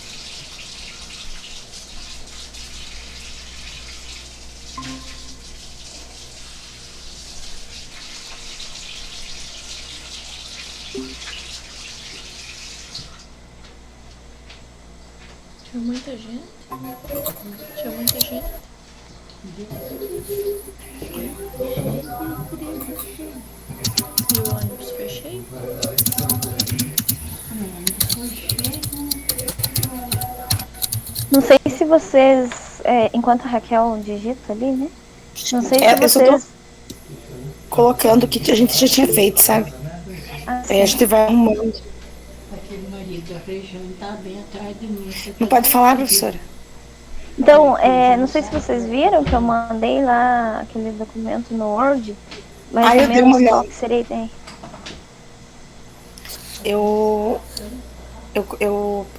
Tinha muita gente. Tinha muita gente. E o ônibus foi cheio? Não sei se vocês enquanto a Raquel digita ali, né? Não sei se Eu só tô vocês... colocando o que a gente já tinha feito, sabe? Aí a gente vai arrumando. Aquele marido da região tá bem atrás de mim. Não pode falar, professora? Então, não sei se vocês viram que eu mandei lá aquele documento no Word, mais ou menos qual que seria a ideia. Eu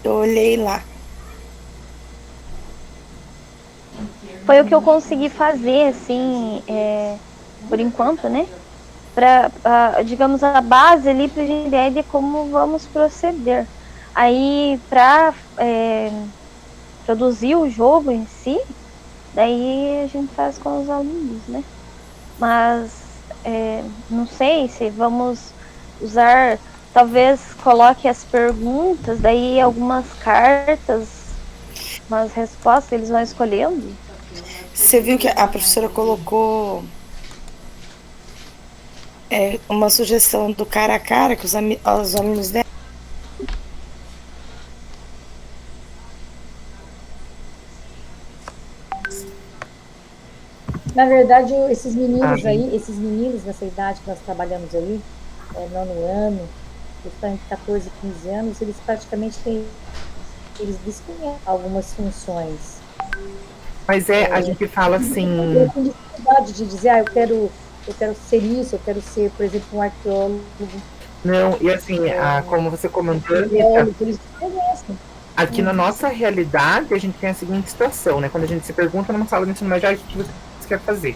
olhei lá. Foi o que eu consegui fazer, assim, por enquanto, né? Para, digamos, a base ali para a ideia de como vamos proceder. Aí, para produzir o jogo em si, daí a gente faz com os alunos, né? Mas não sei se vamos usar, talvez coloque as perguntas, daí algumas cartas, umas respostas, eles vão escolhendo. Você viu que a professora colocou uma sugestão do cara a cara com os alunos dela? Na verdade, esses meninos aí, esses meninos nessa idade que nós trabalhamos aí, nono ano, eles estão entre 14 e 15 anos, eles praticamente eles desconhecem algumas funções. Mas a gente fala assim... Eu tenho dificuldade de dizer, eu quero ser isso, eu quero ser, por exemplo, um arqueólogo. Não, e assim, como você comentou, eles conhecem. Aqui na nossa realidade, a gente tem a seguinte situação, né? Quando a gente se pergunta numa sala de ensino médio, o que você quer fazer?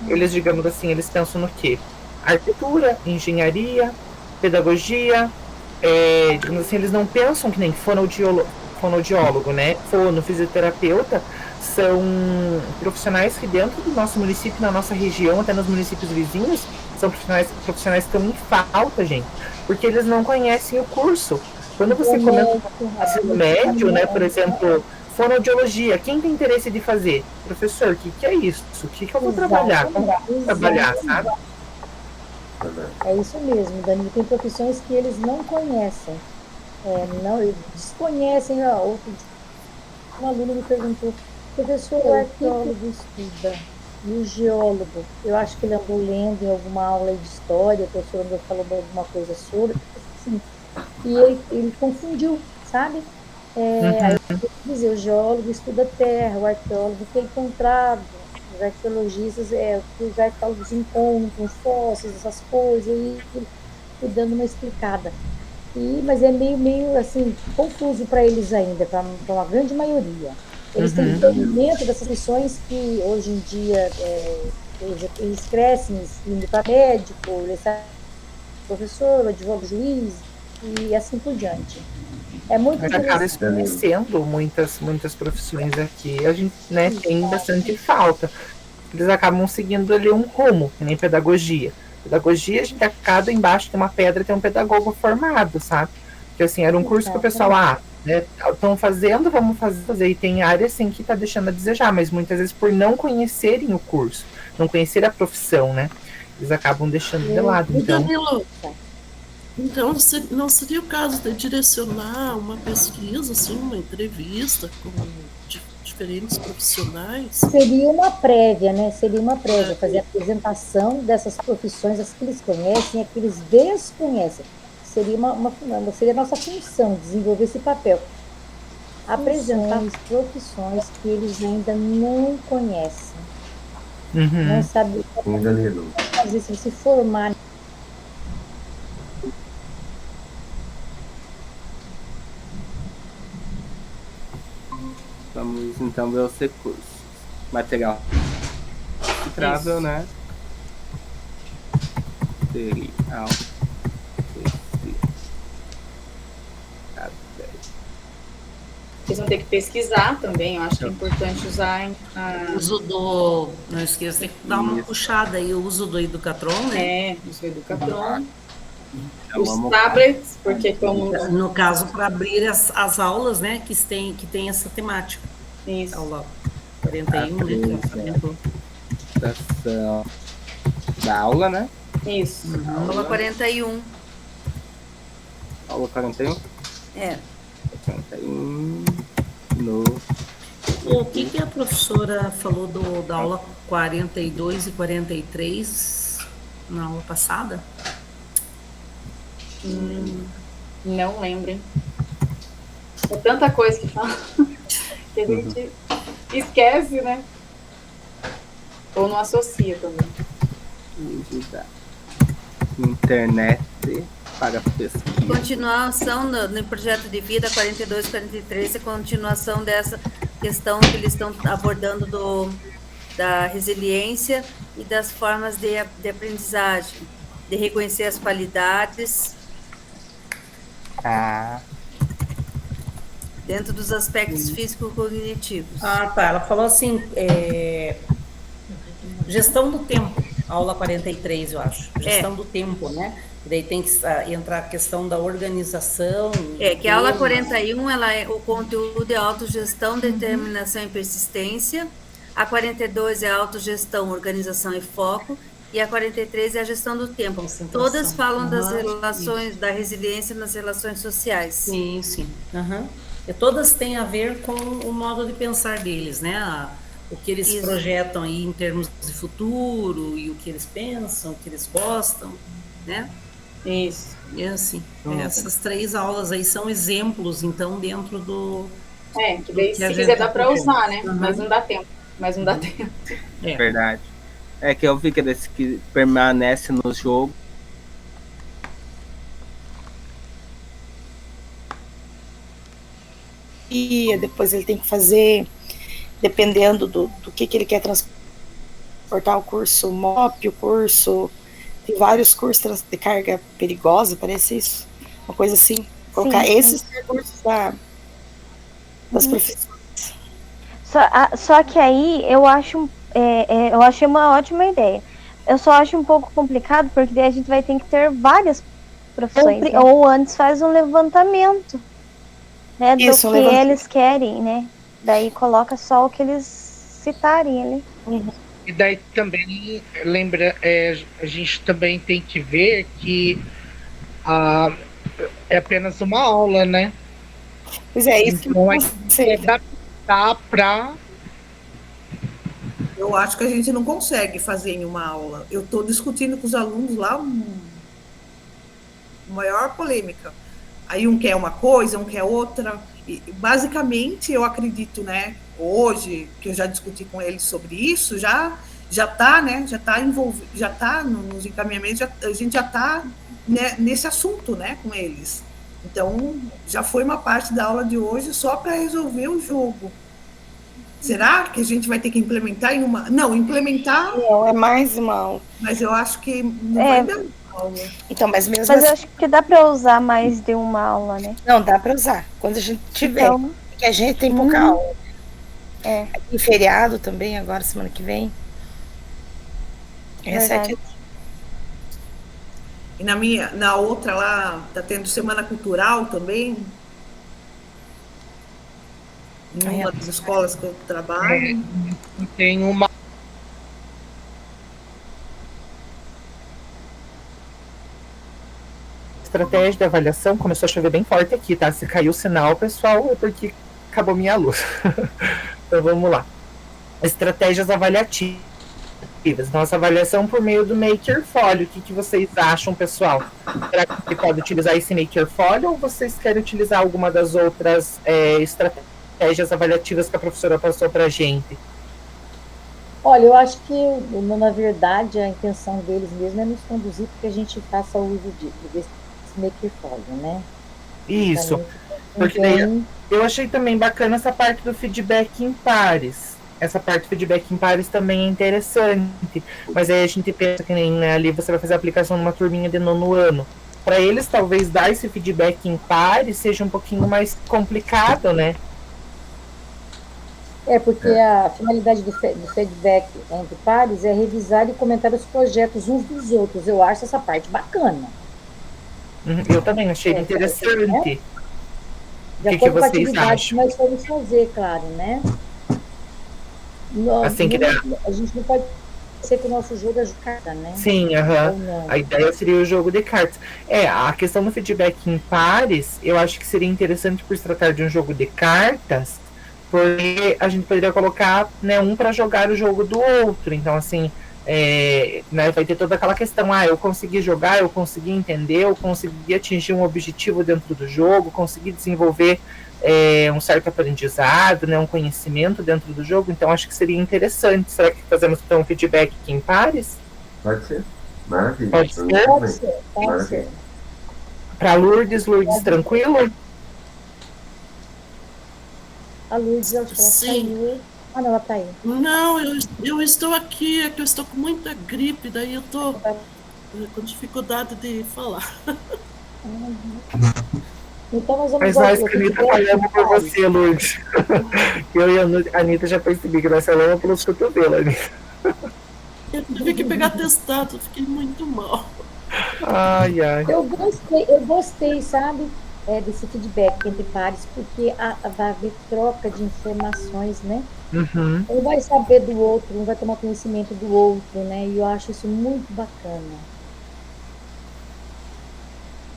Eles, digamos assim, eles pensam no quê? Arquitetura, engenharia, pedagogia, digamos assim, eles não pensam que nem fonoaudiólogo, né? Fisioterapeuta, são profissionais que dentro do nosso município, na nossa região, até nos municípios vizinhos, são profissionais que estão em falta, gente, porque eles não conhecem o curso. Quando você comenta no ensino médio, né, por exemplo, fonoaudiologia, quem tem interesse de fazer? Professor, o que é isso? O que eu vou trabalhar? Como eu vou trabalhar, sabe? É isso mesmo, Danilo. Tem profissões que eles não conhecem. Eles desconhecem. Um aluno me perguntou, professor, o arqueólogo estuda e o geólogo? Eu acho que ele andou lendo em alguma aula de história, o professor andou falando alguma coisa sobre, assim, e ele confundiu, sabe? Aí eu vou dizer, o geólogo estuda a terra, o arqueólogo que é encontrado, os arqueologistas, os arqueólogos encontram fósseis, essas coisas, e fui dando uma explicada. Mas é meio assim, confuso para eles ainda, para uma grande maioria. Eles têm entendimento dessas lições que hoje em dia eles crescem indo para médico, eles sabem professor, advogado, juiz e assim por diante. É muito interessante. Acaba desconhecendo muitas profissões aqui. A gente, né, tem bastante falta. Eles acabam seguindo ali um rumo, que nem pedagogia. Pedagogia, a gente acaba embaixo tem uma pedra, tem um pedagogo formado, sabe? Porque assim, era um curso que o pessoal, estão fazendo, vamos fazer. E tem áreas assim que tá deixando a desejar, mas muitas vezes por não conhecerem o curso, não conhecer a profissão, né? Eles acabam deixando de lado. Então, Danilo, então não seria o caso de direcionar uma pesquisa, assim, uma entrevista com diferentes profissionais? Seria uma prévia, né? Seria uma prévia, fazer a apresentação dessas profissões, as que eles conhecem e as que eles desconhecem. Seria seria a nossa função, desenvolver esse papel. Apresentar as profissões que eles ainda não conhecem. Não sabem fazer, se formar. Vamos então ver os recursos. Material reciclável, né? Material Vocês vão ter que pesquisar também, eu acho que é importante usar o uso do... Não esqueça, tem que dar uma puxada aí, o uso do Educatron, né? Uso do Educatron. Os tablets, porque como... No caso, para abrir as aulas, né, que tem essa temática. Isso. Aula 41, né? Da aula, né? Isso. Aula 41. Aula 41? É. 41 no O que a professora falou da aula 42 e 43 na aula passada? Não lembro. É tanta coisa que fala que a gente esquece, né? Ou não associa também. Internet para pesquisa. Continuação no projeto de vida 42 e 43 é continuação dessa questão que eles estão abordando da resiliência e das formas de aprendizagem, de reconhecer as qualidades dentro dos aspectos físico-cognitivos. Ah, tá. Ela falou assim, gestão do tempo, aula 43, eu acho. Gestão do tempo, né? Daí tem que entrar a questão da organização. Que a aula 41, o conteúdo é autogestão, determinação e persistência. A 42 é autogestão, organização e foco. E a 43 é a gestão do tempo. Todas falam das relações, da resiliência nas relações sociais. Sim, sim. E todas têm a ver com o modo de pensar deles, né? O que eles projetam aí em termos de futuro, e o que eles pensam, o que eles gostam, né? Isso. E assim, essas 3 aulas aí são exemplos, então, dentro do... que daí, se quiser, dá para usar, né? Mas não dá tempo. Verdade. É que eu vi que desse que permanece no jogo. E depois ele tem que fazer, dependendo do que ele quer transportar, o curso MOP, o curso... Tem vários cursos de carga perigosa, parece isso. Uma coisa assim. Colocar esses recursos das profissões. Só que aí eu achei uma ótima ideia. Eu só acho um pouco complicado, porque daí a gente vai ter que ter várias profissões. Ou antes faz um levantamento, né, do que eles querem, né? Daí coloca só o que eles citarem ali. E daí também, a gente também tem que ver que é apenas uma aula, né? Pois é, isso então, é adaptar para... Eu acho que a gente não consegue fazer em uma aula. Eu estou discutindo com os alunos lá maior polêmica. Aí um quer uma coisa, um quer outra. E, basicamente, eu acredito, né? Hoje, que eu já discuti com eles sobre isso, já está, né? Já está envolvido, já está nos encaminhamentos, a gente já está, né, nesse assunto, né, com eles. Então, já foi uma parte da aula de hoje só para resolver o jogo. Será que a gente vai ter que implementar em uma... Não, implementar... Não, é mais uma aula. Mas eu acho que não vai dar uma aula. Então, mas mesmo eu acho que dá para usar mais de uma aula, né? Não, dá para usar. Quando a gente tiver. Porque a gente tem pouca aula. Tem feriado também, agora, semana que vem. Essa é aqui. E na outra lá, tá tendo Semana Cultural também. Em uma das escolas que eu trabalho. Tem uma... Estratégia de avaliação, começou a chover bem forte aqui, tá? Se caiu o sinal, pessoal, é porque acabou minha luz. Então vamos lá. Estratégias avaliativas. Nossa avaliação por meio do Makerfolio. O que vocês acham, pessoal? Será que você pode utilizar esse Makerfolio ou vocês querem utilizar alguma das outras estratégias avaliativas que a professora passou pra gente? Olha, eu acho que, na verdade, a intenção deles mesmo é nos conduzir para que a gente faça uso desse Makerfolio, né? Isso. Porque daí, eu achei também bacana essa parte do feedback em pares. Essa parte do feedback em pares também é interessante. Mas aí a gente pensa que nem, né, ali você vai fazer a aplicação numa turminha de 9º ano. Para eles, talvez, dar esse feedback em pares seja um pouquinho mais complicado, né? Porque a finalidade do feedback entre pares é revisar e comentar os projetos uns dos outros. Eu acho essa parte bacana. Eu também achei interessante. Já o que vocês atividade acham? que nós vamos fazer, claro, né? Assim que a gente não pode ser que o nosso jogo é de carta, né? Sim, a ideia seria o jogo de cartas. A questão do feedback em pares, eu acho que seria interessante por se tratar de um jogo de cartas, porque a gente poderia colocar, né, um para jogar o jogo do outro. Então, assim, né, vai ter toda aquela questão, eu consegui jogar, eu consegui entender, eu consegui atingir um objetivo dentro do jogo, consegui desenvolver um certo aprendizado, né, um conhecimento dentro do jogo. Então, acho que seria interessante. Será que fazemos então um feedback aqui em pares? Pode ser. Maravilha. Pode ser? Pode ser. Para Lourdes, tranquilo? A Lourdes, eu acho que ela saiu. Ah, não, ela tá aí. Não, eu estou aqui, é que eu estou com muita gripe, daí eu tô com dificuldade de falar. Então nós vamos Mas nós, Anitta, falamos por você, Lourdes. Eu e a Anitta já percebi que nós falamos pelos cotovelos, Anitta. Eu tive que pegar testado, fiquei muito mal. Ai. Eu gostei, sabe, desse feedback entre pares, porque vai haver troca de informações, né? Uhum. Um vai saber do outro, um vai tomar conhecimento do outro, né? E eu acho isso muito bacana.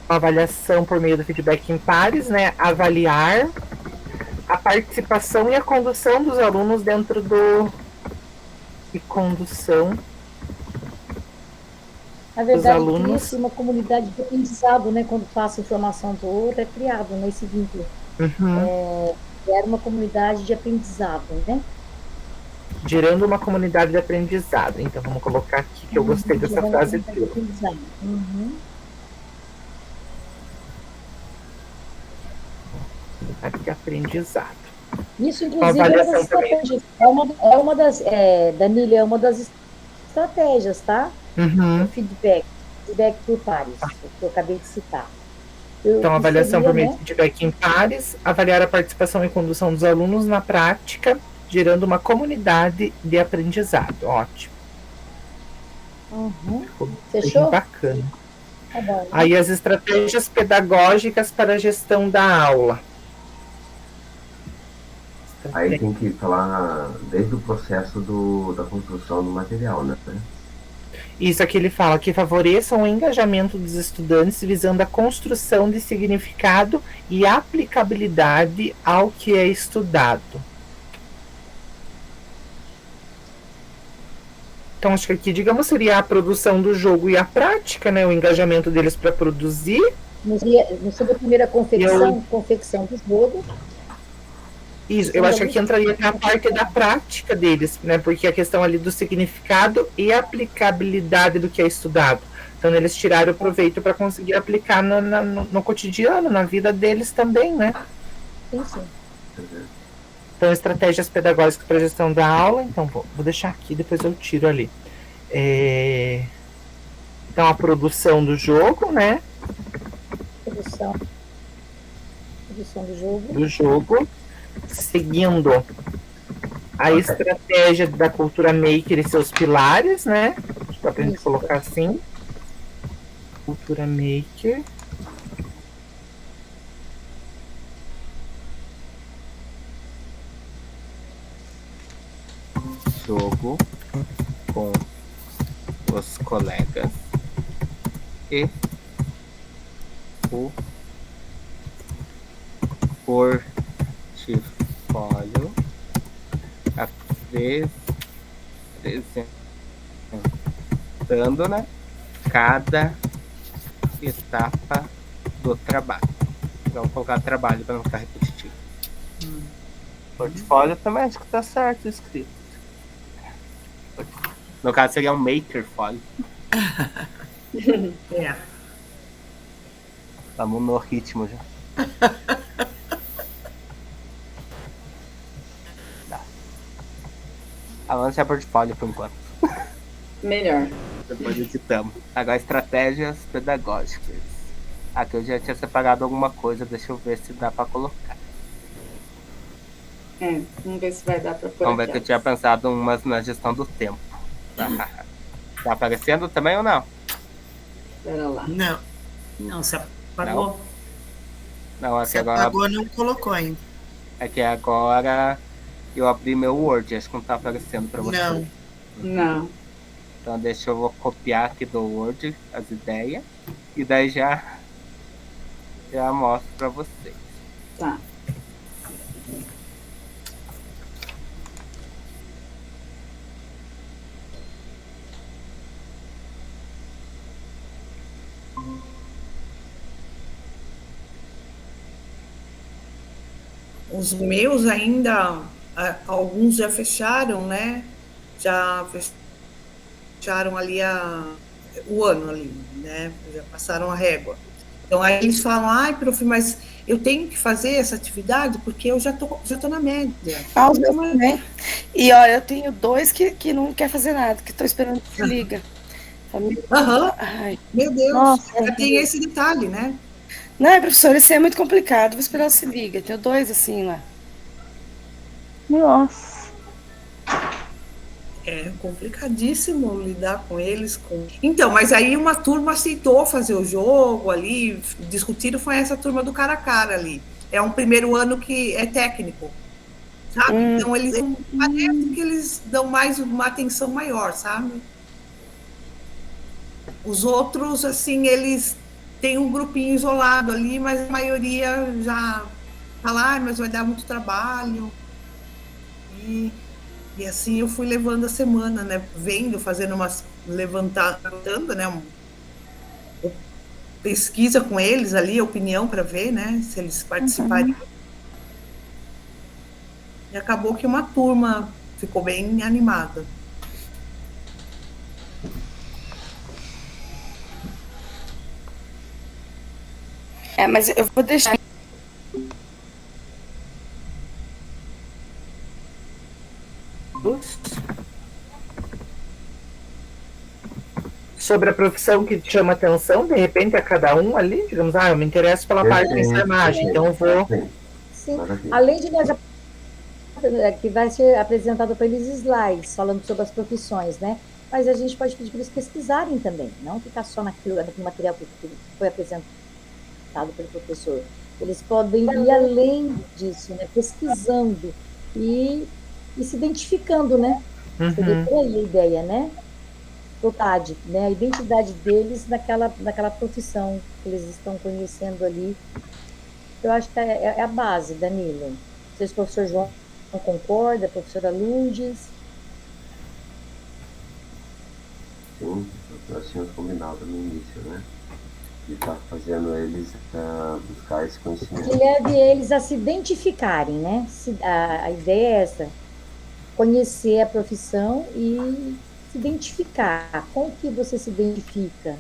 Avaliação por meio do feedback em pares, né? Avaliar a participação e a condução dos alunos dentro do... E condução Na verdade, alunos. cria-se uma comunidade de aprendizado, né? Quando passa informação do outro, é criado nesse vínculo. Uhum. Era uma comunidade de aprendizado, né? Gerando uma comunidade de aprendizado. Então, vamos colocar aqui que eu gostei dessa frase. Uhum. De aprendizado. Isso, inclusive, é uma das estratégias. Danilo, é uma das estratégias, tá? Uhum. O feedback por pares, que eu acabei de citar. Então, avaliação por meio de feedback em pares, avaliar a participação e condução dos alunos na prática, gerando uma comunidade de aprendizado. Ótimo. Uhum. Fechou? Bem bacana. Tá bom. Aí as estratégias pedagógicas para a gestão da aula. Aí tem que falar desde o processo da construção do material, né? Isso aqui ele fala que favoreçam o engajamento dos estudantes visando a construção de significado e aplicabilidade ao que é estudado. Então, acho que aqui, digamos, seria a produção do jogo e a prática, né? O engajamento deles para produzir. Sobre a primeira confecção do jogo. Isso, eu acho que aqui entraria a parte da prática deles, né? Porque a questão ali do significado e aplicabilidade do que é estudado. Então, eles tiraram o proveito para conseguir aplicar no cotidiano, na vida deles também, né? Sim. Então, estratégias pedagógicas para a gestão da aula. Então, vou deixar aqui, depois eu tiro ali. Então, a produção do jogo, né? Produção do jogo. Do jogo. Seguindo a estratégia da cultura maker e seus pilares, né? Dá pra gente colocar assim. Cultura maker. Jogo com os colegas e o portfólio apresentando, né, cada etapa do trabalho. Vamos colocar trabalho para não ficar repetitivo. Portfólio também acho que tá certo escrito. No caso seria um makerfólio. Estamos no ritmo já. Vamos deixar portfólio por enquanto. Melhor. Depois editamos. Agora, estratégias pedagógicas. Aqui eu já tinha separado alguma coisa, deixa eu ver se dá pra colocar. Vamos ver se vai dar pra pôr. Vamos ver que eu tinha pensado umas na gestão do tempo. Tá aparecendo também ou não? Pera lá. Não, se apagou. Não, aqui Se agora. apagou, não colocou ainda. É que agora eu abri meu Word, acho que não tá aparecendo pra você. Não. Então deixa eu copiar aqui do Word as ideias e daí já mostro pra vocês. Tá. Os meus ainda, alguns já fecharam, né? Já fecharam ali o ano ali, né? Já passaram a régua. Então aí eles falam, ai, prof, mas eu tenho que fazer essa atividade porque eu já tô na média. Ah, os meus também. E ó, eu tenho 2 que não quer fazer nada, que estou esperando que se liga. Aham. Meu Deus, Nossa, já tem esse detalhe, né? Não, professor, isso é muito complicado. Vou esperar o se liga. Tenho 2 assim lá. Nossa. É complicadíssimo lidar com eles. Então, mas aí uma turma aceitou fazer o jogo ali, discutiram, foi essa turma do cara a cara ali. É um primeiro ano que é técnico, sabe? Então, parece que eles dão mais uma atenção maior, sabe? Os outros, assim, eles têm um grupinho isolado ali, mas a maioria já fala, mas vai dar muito trabalho. E assim eu fui levando a semana, né? Vendo, fazendo levantando, né? Pesquisa com eles ali, opinião para ver, né? Se eles participariam. E acabou que uma turma ficou bem animada. Mas eu vou deixar. Sobre a profissão que te chama atenção, de repente, a cada um ali, digamos, eu me interesso pela parte da enfermagem, então eu vou... Sim, além de nós que vai ser apresentado para eles slides, falando sobre as profissões, né? Mas a gente pode pedir para eles pesquisarem também, não ficar só naquele material que foi apresentado pelo professor. Eles podem ir além disso, né? Pesquisando e se identificando, né? Seria por aí a ideia, né? Vontade, né? A identidade deles naquela profissão que eles estão conhecendo ali. Eu acho que é a base, Danilo. Não sei se o professor João concorda, a professora Lourdes. Sim, nós tínhamos combinado no início, né? De estar fazendo eles buscar esse conhecimento. Que leve eles a se identificarem, né? A ideia é essa, conhecer a profissão e se identificar. Como que você se identifica?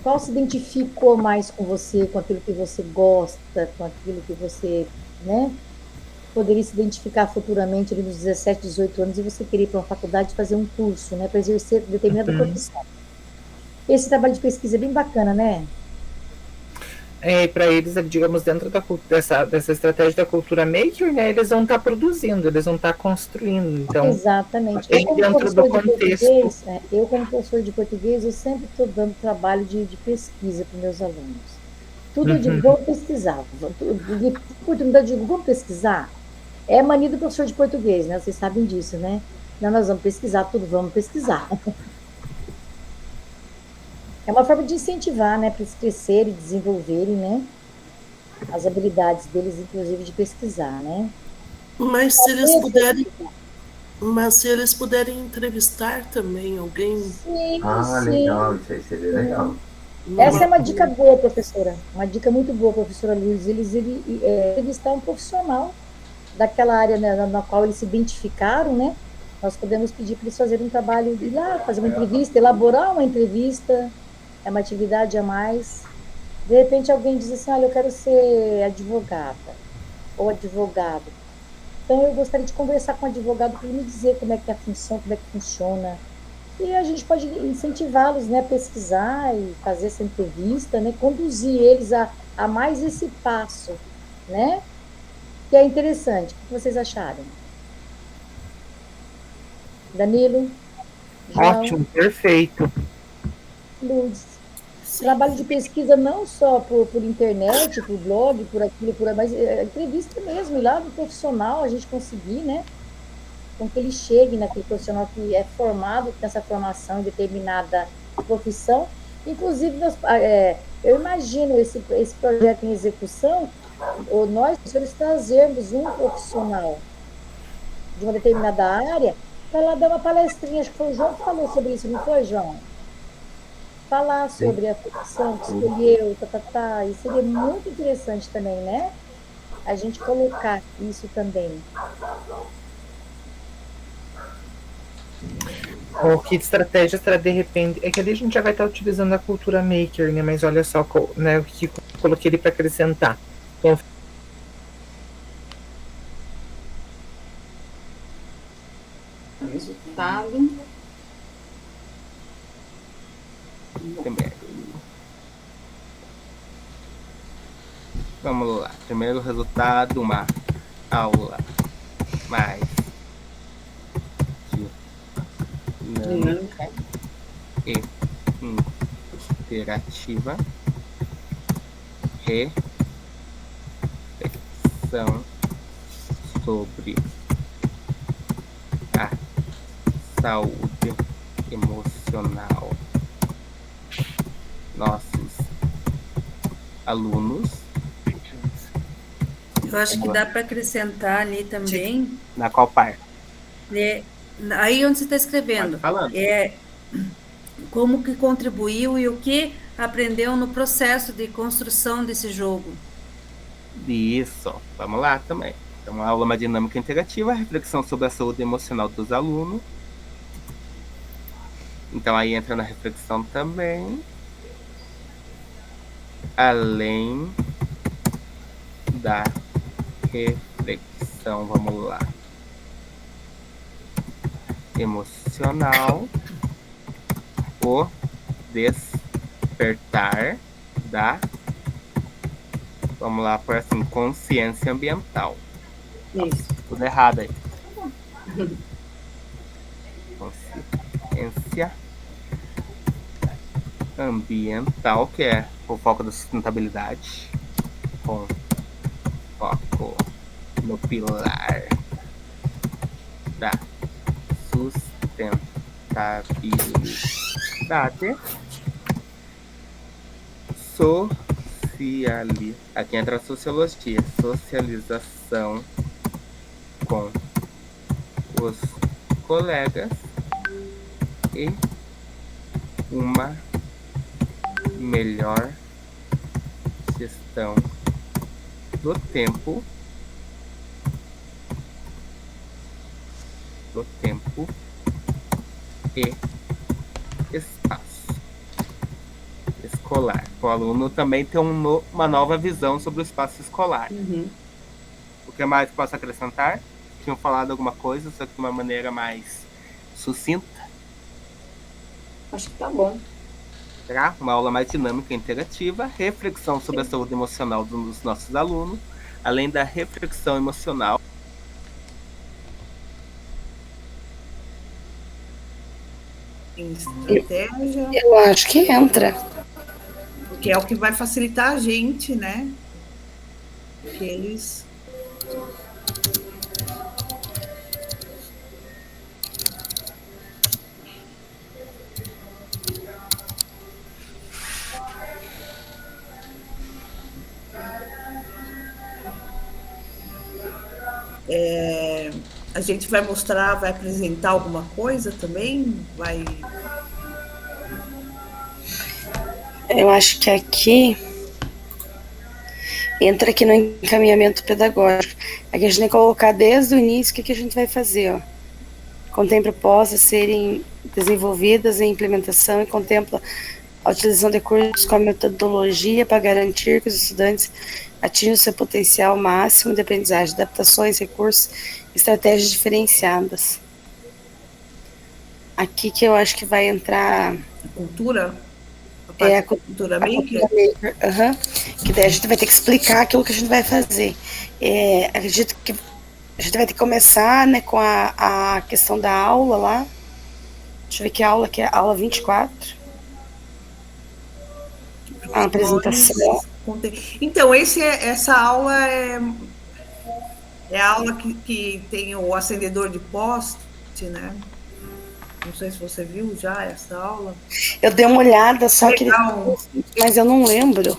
Qual se identificou mais com você, com aquilo que você gosta, com aquilo que você, né? Poderia se identificar futuramente ali nos 17, 18 anos e você querer ir para uma faculdade fazer um curso, né? Para exercer determinada profissão. Esse trabalho de pesquisa é bem bacana, né? Para eles, digamos, dentro dessa estratégia da cultura maker, né, eles vão estar produzindo, eles vão estar construindo. Então, exatamente. dentro do contexto. Eu, como professor de português, eu sempre estou dando trabalho de pesquisa para os meus alunos. Tudo eu digo, vamos pesquisar. De oportunidade, eu digo, vamos pesquisar. É a mania do professor de português, né? Vocês sabem disso, né? Não, nós vamos pesquisar tudo, vamos pesquisar. É uma forma de incentivar, né, para eles crescerem, desenvolverem, né, as habilidades deles, inclusive de pesquisar, né? Mas se eles puderem entrevistar também alguém. Sim, legal, isso aí seria legal. Essa é uma dica boa, professora. Uma dica muito boa, professora Luiz. Eles entrevistar um profissional daquela área, né, na qual eles se identificaram, né? Nós podemos pedir para eles fazerem um trabalho, ir lá, fazer uma entrevista, elaborar uma entrevista. É uma atividade a mais. De repente alguém diz assim, olha, eu quero ser advogada ou advogado. Então eu gostaria de conversar com o advogado para ele me dizer como é que é a função, como é que funciona. E a gente pode incentivá-los, né, a pesquisar e fazer essa entrevista, né, conduzir eles a mais esse passo, né? Que é interessante. O que vocês acharam? Danilo? João? Ótimo, perfeito. Lourdes. Trabalho de pesquisa não só por internet, por blog, por aquilo, mas entrevista mesmo, ir lá no profissional, a gente conseguir, né? Com que ele chegue naquele profissional que é formado, que tem essa formação em determinada profissão. Inclusive, eu imagino esse projeto em execução, ou nós, professores, trazermos um profissional de uma determinada área para lá dar uma palestrinha. Acho que foi o João que falou sobre isso, não foi, João? falar sobre a profissão que escolheu, e seria muito interessante também, né? A gente colocar isso também. Ou que estratégias para de repente. É que ali a gente já vai estar utilizando a cultura maker, né? Mas olha só, né, o que eu coloquei ali para acrescentar. Então, Resultado. Primeiro. Vamos lá. Primeiro resultado, uma aula mais dinâmica e interativa. Reflexão sobre a saúde emocional. Nossos alunos. Eu acho que dá para acrescentar ali também. Na qual parte? Aí onde você está escrevendo. É como que contribuiu e o que aprendeu no processo de construção desse jogo. Isso, vamos lá também. Então, uma aula mais dinâmica e interativa, reflexão sobre a saúde emocional dos alunos. Então aí entra na reflexão também. Além da reflexão, vamos lá, emocional, o despertar da, vamos lá, por assim, consciência ambiental. Nossa, tudo errado aí. Consciência ambiental, que é o foco da sustentabilidade, com foco no pilar da sustentabilidade. Aqui entra a sociologia, socialização com os colegas e uma melhor gestão do tempo e espaço escolar. O aluno também tem uma nova visão sobre o espaço escolar. O que mais posso acrescentar? Tinham falado alguma coisa, só que de uma maneira mais sucinta? Acho que tá bom. Será? Uma aula mais dinâmica e interativa, reflexão sobre a saúde emocional dos nossos alunos, além da reflexão emocional. Estratégia. Eu acho que entra. Porque é o que vai facilitar a gente, né? Que eles... a gente vai mostrar, vai apresentar alguma coisa também? Eu acho que aqui entra aqui no encaminhamento pedagógico. Aqui a gente tem que colocar desde o início o que a gente vai fazer. Ó. Contém propostas serem desenvolvidas em implementação e contempla a utilização de recursos com a metodologia para garantir que os estudantes atinjam seu potencial máximo de aprendizagem, adaptações, recursos, estratégias diferenciadas. Aqui que eu acho que vai entrar... A cultura? A cultura maker. Que daí a gente vai ter que explicar aquilo que a gente vai fazer. Acredito que a gente vai ter que começar, né, com a questão da aula lá. Deixa eu ver que aula que é, aula 24. A apresentação. Então, essa aula é a aula que tem o acendedor de poste, né? Não sei se você viu já essa aula. Eu dei uma olhada, só que... Mas eu não lembro.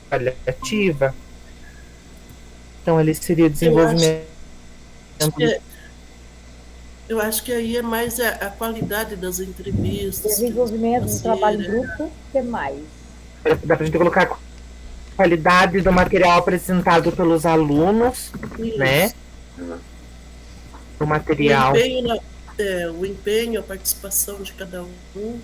Avaliativa. Então, ele seria desenvolvimento Eu acho que aí é mais a qualidade das entrevistas. Desenvolvimento do trabalho em grupo, o que mais? Dá pra gente colocar a qualidade do material apresentado pelos alunos, Isso. né? Do material. O empenho, a participação de cada um.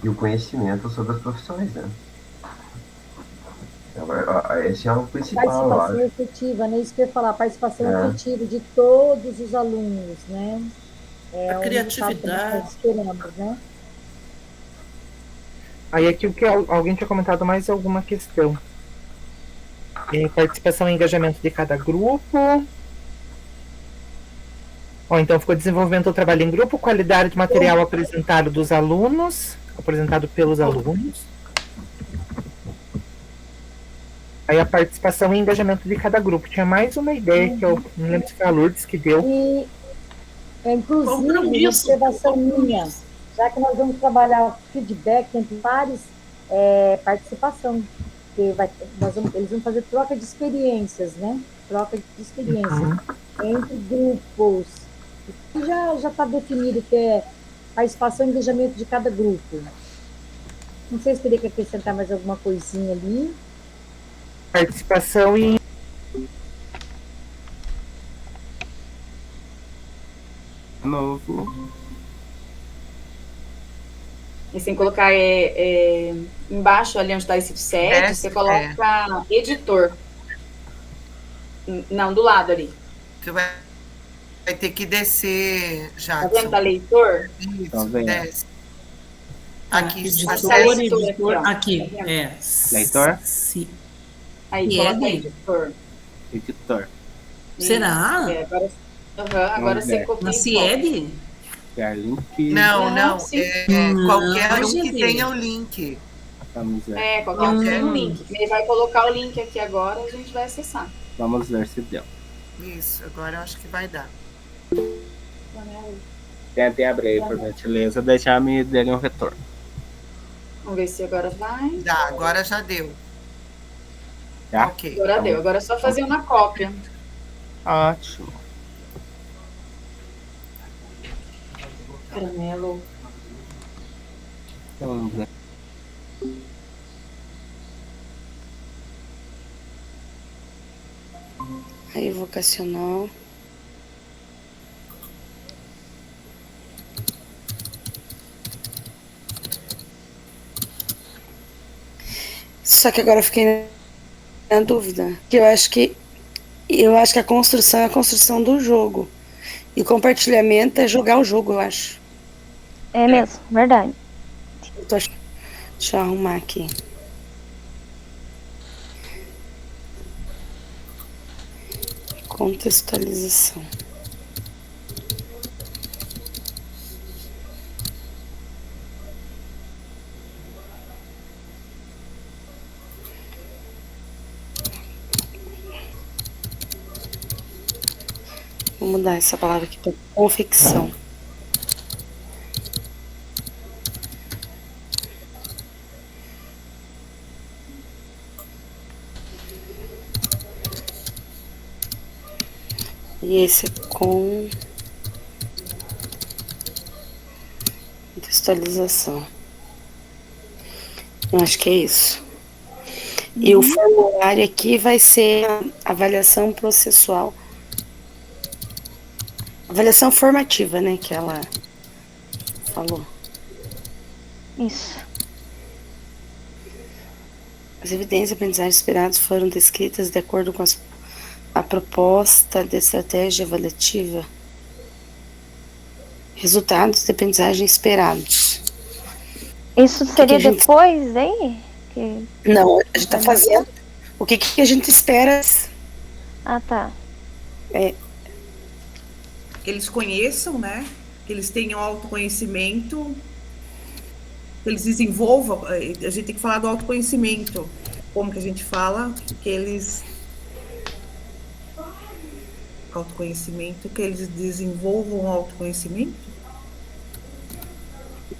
E o conhecimento sobre as profissões, né? Esse é o principal. Participação efetiva, né? Isso que eu ia falar, participação efetiva de todos os alunos, né? A criatividade. Nós queremos, né? Aí aqui o que alguém tinha comentado mais alguma questão. Participação e engajamento de cada grupo. Então ficou desenvolvimento do trabalho em grupo, qualidade de material apresentado pelos alunos. Aí a participação e engajamento de cada grupo. Tinha mais uma ideia que eu não lembro se foi a Lourdes que deu. E, inclusive, observação minha, já que nós vamos trabalhar feedback entre pares, participação. Eles vão fazer troca de experiências, né? Troca de experiências entre grupos. E já está definido que é participação e engajamento de cada grupo. Não sei se teria que acrescentar mais alguma coisinha ali. Participação e novo. E sem colocar embaixo ali onde está esse set, você coloca editor. Não, do lado ali. Que vai ter que descer já. Tá vendo? Tá leitor? Isso, desce. Aqui, editor, aqui. Leitor? Sim. Aí, coloca editor. Editor. Será? Agora você copia. Na CIEB? Não. Qualquer um que tenha o link. Qualquer um que tenha o link. Ele vai colocar o link aqui agora e a gente vai acessar. Vamos ver se deu. Isso, agora eu acho que vai dar. Tentei abrir, por gentileza, deixar-me dele um retorno. Vamos ver se agora vai. Dá, agora já deu. Já? Ok. Agora deu, agora é só fazer uma cópia. Ótimo. Caramelo. Vamos ver. Aí, vocacional. Só que agora eu fiquei na dúvida, que eu acho que a construção é a construção do jogo. E compartilhamento é jogar o jogo, eu acho. É mesmo, verdade. Deixa eu arrumar aqui. Contextualização. Vou mudar essa palavra aqui para confecção. E esse é com contextualização. Eu acho que é isso. E o formulário aqui vai ser a avaliação processual. Avaliação formativa, né? Que ela falou. Isso. As evidências e aprendizagens esperadas foram descritas de acordo com a proposta de estratégia avaliativa. Resultados de aprendizagem esperados. Isso seria depois, hein? Não, a gente tá fazendo. O que a gente espera? Ah, tá. Que eles conheçam, né? Que eles tenham autoconhecimento, que eles desenvolvam. A gente tem que falar do autoconhecimento. Como que a gente fala? Que eles autoconhecimento, que eles desenvolvam o autoconhecimento?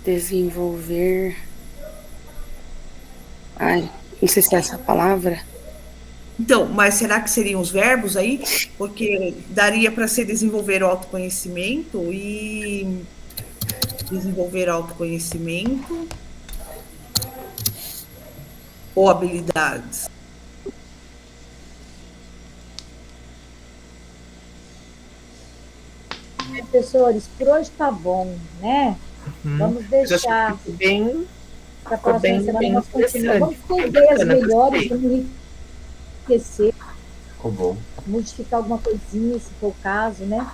Desenvolver. Ai, não sei se é essa palavra. Então, mas será que seriam os verbos aí? Porque daria para ser desenvolver o autoconhecimento e desenvolver autoconhecimento ou habilidades. Professores, por hoje tá bom, né? Vamos deixar para a próxima semana nós continuamos. Vamos ter ideias melhores, vamos enriquecer, modificar alguma coisinha, se for o caso, né?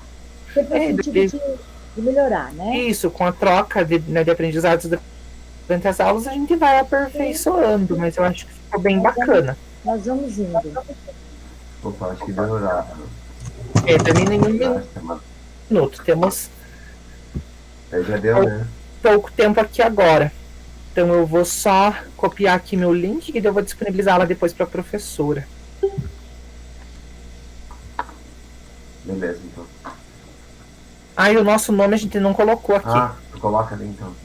Sempre no sentido de melhorar, né? Isso, com a troca de aprendizados durante as aulas, a gente vai aperfeiçoando, mas eu acho que ficou bem bacana. Nós vamos indo. Opa, acho que melhorar. Também nenhum minuto. Temos já deu, né? pouco tempo aqui agora. Então eu vou só copiar aqui meu link e eu vou disponibilizar lá depois para a professora. Beleza, então. E o nosso nome a gente não colocou aqui. Coloca ali então.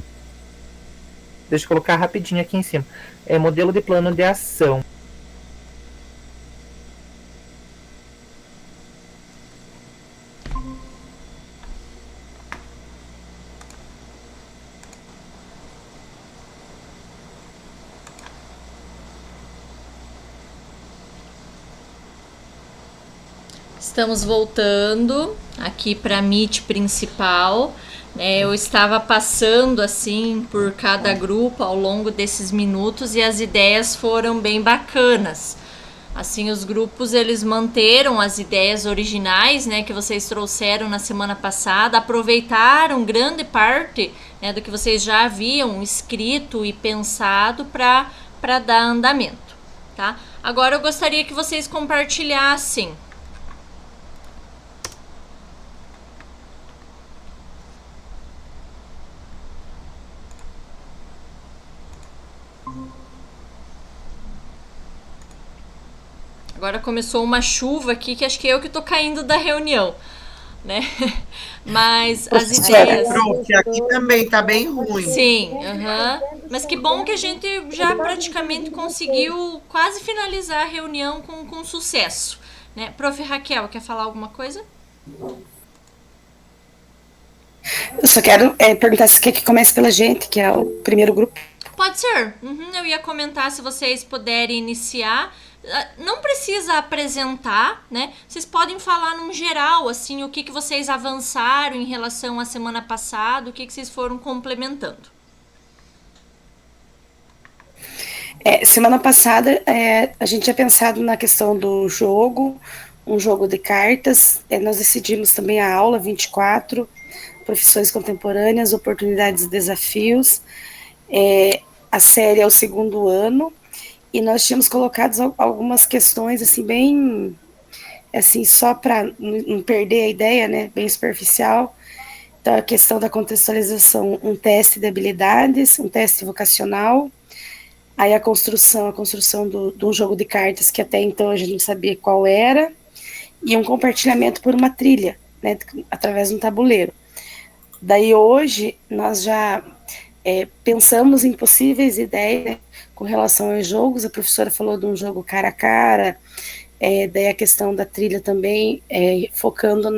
Deixa eu colocar rapidinho aqui em cima. É modelo de plano de ação. Estamos voltando aqui para a Meet principal. Eu estava passando assim por cada grupo ao longo desses minutos e as ideias foram bem bacanas. Assim, os grupos eles manteram as ideias originais, né, que vocês trouxeram na semana passada, aproveitaram grande parte, né, do que vocês já haviam escrito e pensado para dar andamento, tá? Agora eu gostaria que vocês compartilhassem Agora começou uma chuva aqui que acho que eu que tô caindo da reunião, né? Mas as ideias... Aqui também tá bem ruim. Sim, mas que bom que a gente já praticamente conseguiu quase finalizar a reunião com sucesso, né? Prof. Raquel, quer falar alguma coisa? Eu só quero perguntar se quer que comece pela gente, que é o primeiro grupo. Pode ser. Eu ia comentar se vocês puderem iniciar. Não precisa apresentar, né? Vocês podem falar num geral, assim, o que vocês avançaram em relação à semana passada, o que vocês foram complementando. Semana passada, a gente tinha pensado na questão do jogo, um jogo de cartas. Nós decidimos também a aula 24, profissões contemporâneas, oportunidades e desafios. A série é o 2º ano. E nós tínhamos colocado algumas questões, assim, bem, assim, só para não perder a ideia, né, bem superficial. Então, a questão da contextualização, um teste de habilidades, um teste vocacional, aí a construção de um jogo de cartas, que até então a gente não sabia qual era, e um compartilhamento por uma trilha, né, através de um tabuleiro. Daí, hoje, nós já pensamos em possíveis ideias, né, com relação aos jogos. A professora falou de um jogo cara a cara, daí a questão da trilha também, focando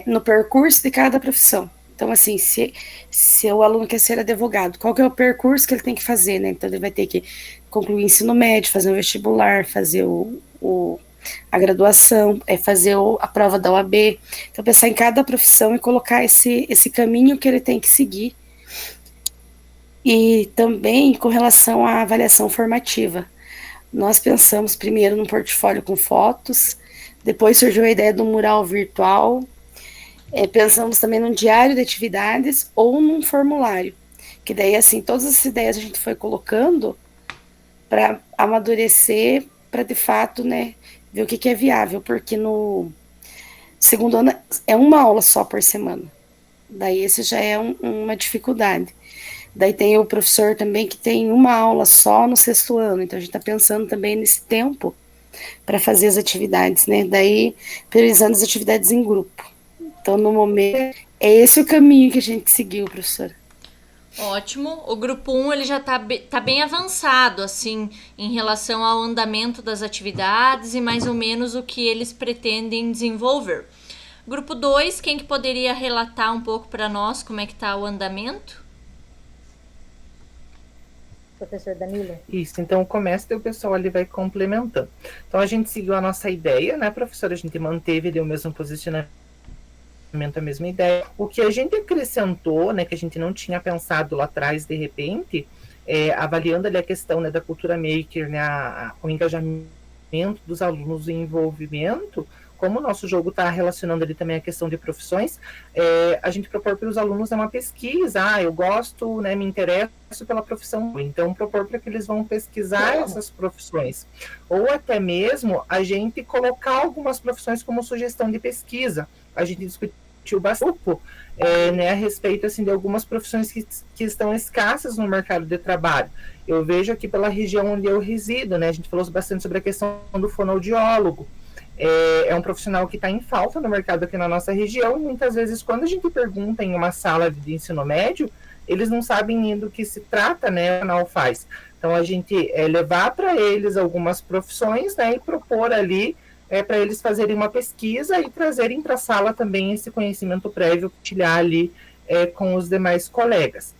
no percurso de cada profissão. Então, assim, se o aluno quer ser advogado, qual que é o percurso que ele tem que fazer, né? Então, ele vai ter que concluir o ensino médio, fazer um vestibular, fazer a graduação, fazer a prova da OAB. Então, pensar em cada profissão e colocar esse caminho que ele tem que seguir. E também com relação à avaliação formativa. Nós pensamos primeiro num portfólio com fotos, depois surgiu a ideia do mural virtual, pensamos também num diário de atividades ou num formulário, que daí, assim, todas as ideias a gente foi colocando para amadurecer, para de fato, né, ver o que é viável, porque no 2º ano é uma aula só por semana, daí esse já é uma dificuldade. Daí tem o professor também que tem uma aula só no 6º ano, então a gente está pensando também nesse tempo para fazer as atividades, né? Daí priorizando as atividades em grupo. Então, no momento, é esse o caminho que a gente seguiu, professora. Ótimo. O grupo 1 ele já tá bem avançado, assim, em relação ao andamento das atividades e mais ou menos o que eles pretendem desenvolver. Grupo 2, quem que poderia relatar um pouco para nós como é que tá o andamento? Professor Danilo. Isso, então começa e o pessoal ali vai complementando. Então a gente seguiu a nossa ideia, né, professora? A gente manteve ali o mesmo posicionamento, a mesma ideia. O que a gente acrescentou, né, que a gente não tinha pensado lá atrás, de repente, avaliando ali a questão, né, da cultura maker, né, o engajamento dos alunos, o envolvimento, como o nosso jogo está relacionando ali também a questão de profissões, a gente propor para os alunos uma pesquisa. Eu gosto, né, me interesso pela profissão, então propor para que eles vão pesquisar essas profissões. Ou até mesmo a gente colocar algumas profissões como sugestão de pesquisa. A gente discutiu bastante, né, a respeito assim, de algumas profissões que estão escassas no mercado de trabalho. Eu vejo aqui pela região onde eu resido, né, a gente falou bastante sobre a questão do fonoaudiólogo. É um profissional que está em falta no mercado aqui na nossa região, e muitas vezes quando a gente pergunta em uma sala de ensino médio, eles não sabem nem do que se trata, né, não faz. Então a gente levar para eles algumas profissões, né, e propor ali para eles fazerem uma pesquisa e trazerem para a sala também esse conhecimento prévio, compartilhar ali com os demais colegas.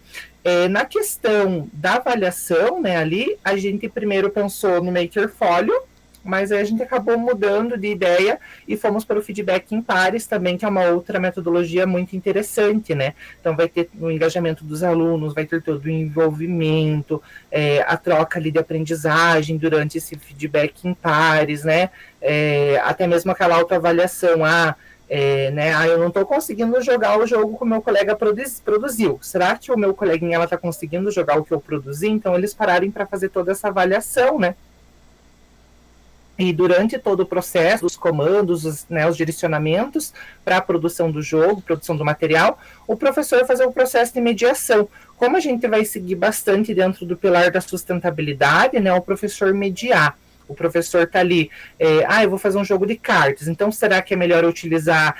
Na questão da avaliação, né, ali, a gente primeiro pensou no Makerfolio, mas aí a gente acabou mudando de ideia e fomos para o feedback em pares também, que é uma outra metodologia muito interessante, né? Então vai ter o engajamento dos alunos, vai ter todo o envolvimento, a troca ali de aprendizagem durante esse feedback em pares, né? Até mesmo aquela autoavaliação, né? Eu não estou conseguindo jogar o jogo que o meu colega produziu. Será que o meu coleguinha está conseguindo jogar o que eu produzi? Então eles pararem para fazer toda essa avaliação, né? E durante todo o processo, os comandos, os direcionamentos para a produção do jogo, produção do material, o professor fazer o processo de mediação. Como a gente vai seguir bastante dentro do pilar da sustentabilidade, né, o professor mediar. O professor está ali, eu vou fazer um jogo de cartas, então será que é melhor eu utilizar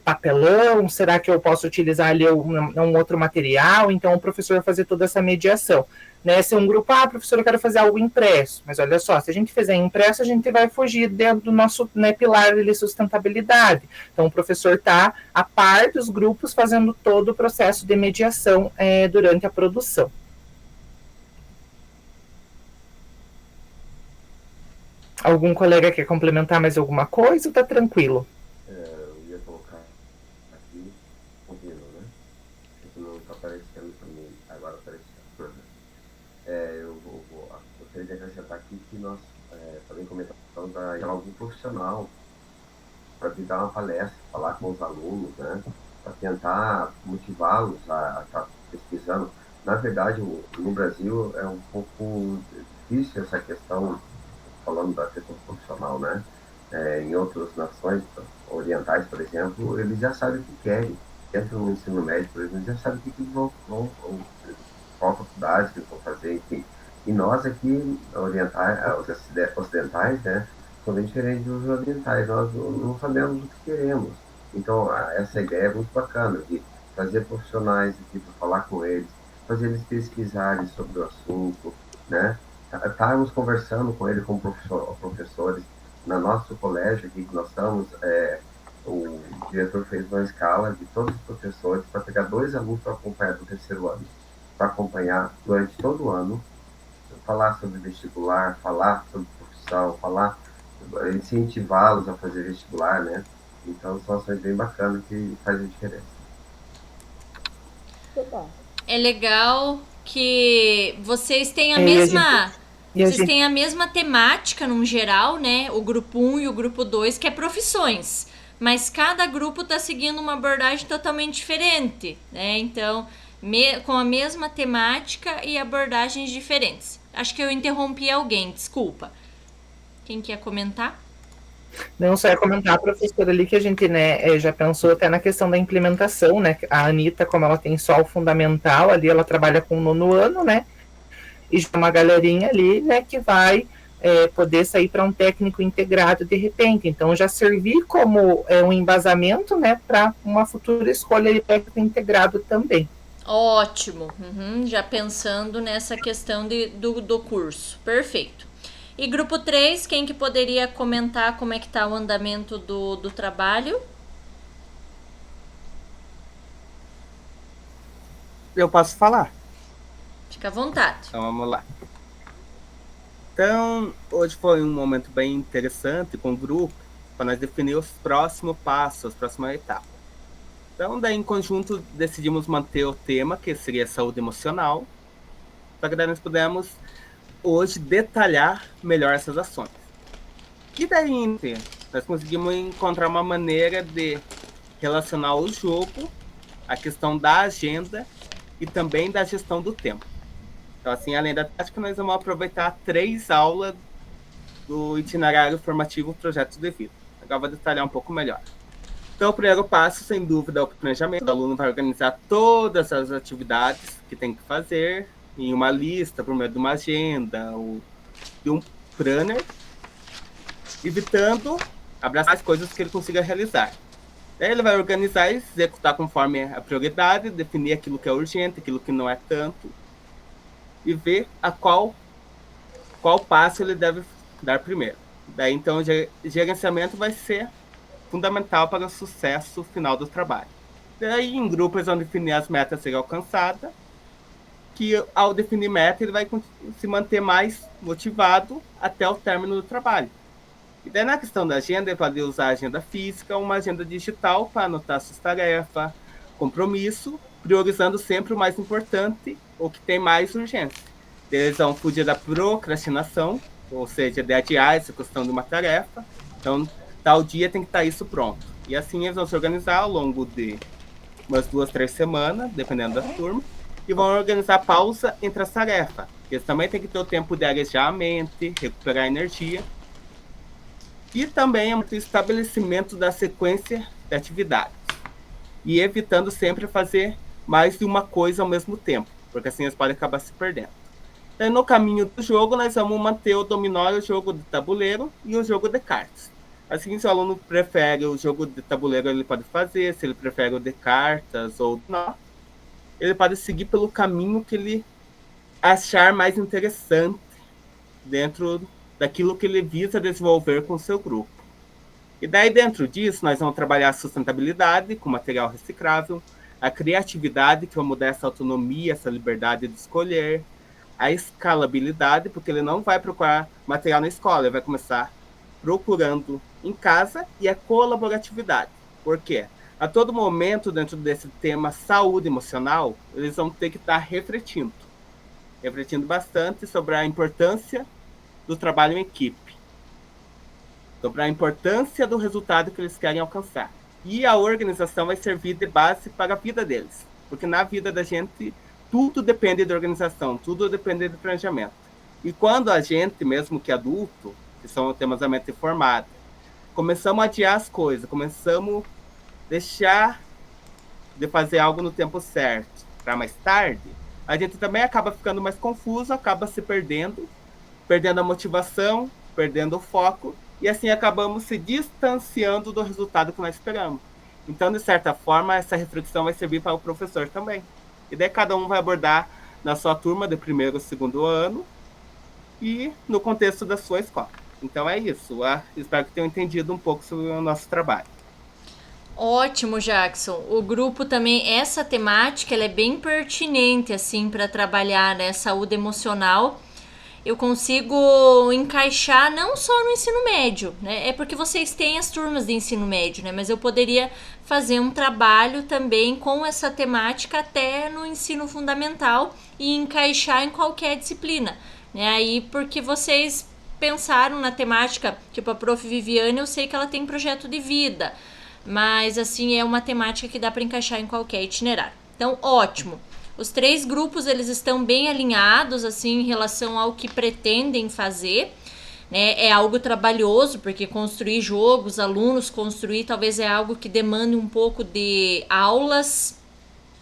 papelão? Será que eu posso utilizar ali um outro material? Então o professor vai fazer toda essa mediação. Né, se um grupo, professor, eu quero fazer algo impresso, mas olha só, se a gente fizer impresso, a gente vai fugir dentro do nosso, né, pilar de sustentabilidade. Então o professor está a par dos grupos fazendo todo o processo de mediação durante a produção. Algum colega quer complementar mais alguma coisa ou está tranquilo? Eu ia colocar aqui, ouvindo, né? Isso não está aparecendo para mim, agora apareceu. Eu gostaria de acrescentar aqui que nós também comentamos de algum profissional para vir dar uma palestra, falar com os alunos, né? Para tentar motivá-los a estar pesquisando. Na verdade, no Brasil é um pouco difícil essa questão, falando da questão profissional, né? Em outras nações orientais, por exemplo, eles já sabem o que querem. Dentro do ensino médio, por exemplo, eles já sabem o que vão qual faculdade que eles vão fazer, enfim. E nós aqui, ocidentais, né? São bem diferentes dos orientais. Nós não sabemos o que queremos. Então, essa ideia é muito bacana, de trazer profissionais aqui para falar com eles, fazer eles pesquisarem sobre o assunto, né? Estarmos conversando com eles, com professores. No nosso colégio aqui que nós estamos, o diretor fez uma escala de todos os professores para pegar 2 alunos para acompanhar do terceiro ano, para acompanhar durante todo o ano, falar sobre vestibular, falar sobre profissão, incentivá-los a fazer vestibular, né? Então são ações bem bacanas que fazem diferença. É legal que vocês têm a mesma temática no geral, né? O grupo 1 e o grupo 2, que é profissões. Mas cada grupo está seguindo uma abordagem totalmente diferente, né? Então, com a mesma temática e abordagens diferentes. Acho que eu interrompi alguém, desculpa. Quem quer comentar? Não, só ia comentar, professora, ali que a gente, né, já pensou até na questão da implementação, né? A Anitta, como ela tem só o fundamental, ali ela trabalha com o 9º ano, né? E já uma galerinha ali, né, que vai poder sair para um técnico integrado de repente. Então, já servir como um embasamento, né, para uma futura escolha de técnico integrado também. Ótimo. Já pensando nessa questão do curso. Perfeito. E grupo 3, quem que poderia comentar como é que está o andamento do trabalho? Eu posso falar? Fica à vontade. Então vamos lá. Então, hoje foi um momento bem interessante com o grupo, para nós definir os próximos passos, as próximas etapas. Então, daí em conjunto decidimos manter o tema, que seria saúde emocional, para que daí nós pudemos hoje detalhar melhor essas ações. E daí, nós conseguimos encontrar uma maneira de relacionar o jogo, a questão da agenda e também da gestão do tempo. Então, assim, além da tática, nós vamos aproveitar 3 aulas do itinerário formativo Projetos de Vida. Agora vou detalhar um pouco melhor. Então, o primeiro passo, sem dúvida, é o planejamento. O aluno vai organizar todas as atividades que tem que fazer em uma lista, por meio de uma agenda ou de um planner, evitando abraçar as coisas que ele consiga realizar. Daí ele vai organizar e executar conforme a prioridade, definir aquilo que é urgente, aquilo que não é tanto, e ver a qual passo ele deve dar primeiro. Daí, então, o gerenciamento vai ser fundamental para o sucesso final do trabalho. Daí, em grupo, eles vão definir as metas a serem alcançadas, que ao definir meta, ele vai se manter mais motivado até o término do trabalho. E daí, na questão da agenda, ele pode usar a agenda física ou uma agenda digital para anotar suas tarefas, compromisso, priorizando sempre o mais importante, ou que tem mais urgência. Eles vão fugir da procrastinação, ou seja, de adiar essa questão de uma tarefa. Então, tal dia tem que estar isso pronto. E assim eles vão se organizar ao longo de umas 2, 3 semanas, dependendo da turma, e vão organizar pausa entre as tarefas. Eles também têm que ter o tempo de arejar a mente, recuperar a energia. E também o estabelecimento da sequência de atividades. E evitando sempre fazer mais de uma coisa ao mesmo tempo, porque assim eles podem acabar se perdendo. Então, no caminho do jogo, nós vamos manter o dominó, o jogo de tabuleiro e o jogo de cartas. Assim, se o aluno prefere o jogo de tabuleiro, ele pode fazer. Se ele prefere o de cartas ou não, ele pode seguir pelo caminho que ele achar mais interessante dentro daquilo que ele visa desenvolver com o seu grupo. E daí, dentro disso, nós vamos trabalhar a sustentabilidade com material reciclável, a criatividade, que vamos dar essa autonomia, essa liberdade de escolher, a escalabilidade, porque ele não vai procurar material na escola, ele vai começar procurando em casa, e a colaboratividade. Por quê? A todo momento, dentro desse tema saúde emocional, eles vão ter que estar refletindo bastante sobre a importância do trabalho em equipe, sobre a importância do resultado que eles querem alcançar. E a organização vai servir de base para a vida deles, porque na vida da gente, tudo depende de organização, tudo depende de planejamento. E quando a gente, mesmo que adulto, que temos a mente formada, começamos a adiar as coisas, começamos a deixar de fazer algo no tempo certo para mais tarde, a gente também acaba ficando mais confuso, acaba se perdendo a motivação, perdendo o foco, e assim acabamos se distanciando do resultado que nós esperamos. Então, de certa forma, essa reflexão vai servir para o professor também. E daí cada um vai abordar na sua turma de primeiro ou segundo ano e no contexto da sua escola. Então é isso. Espero que tenham entendido um pouco sobre o nosso trabalho. Ótimo, Jackson. O grupo também, essa temática, ela é bem pertinente assim para trabalhar, né, saúde emocional. Eu consigo encaixar não só no ensino médio, né? É porque vocês têm as turmas de ensino médio, né? Mas eu poderia fazer um trabalho também com essa temática até no ensino fundamental e encaixar em qualquer disciplina, né? Aí, porque vocês pensaram na temática, tipo a prof. Viviane, eu sei que ela tem projeto de vida, mas assim, é uma temática que dá para encaixar em qualquer itinerário. Então, ótimo. Os 3 grupos, eles estão bem alinhados, assim, em relação ao que pretendem fazer, né? É algo trabalhoso, porque construir jogos, alunos construir, talvez é algo que demande um pouco de aulas,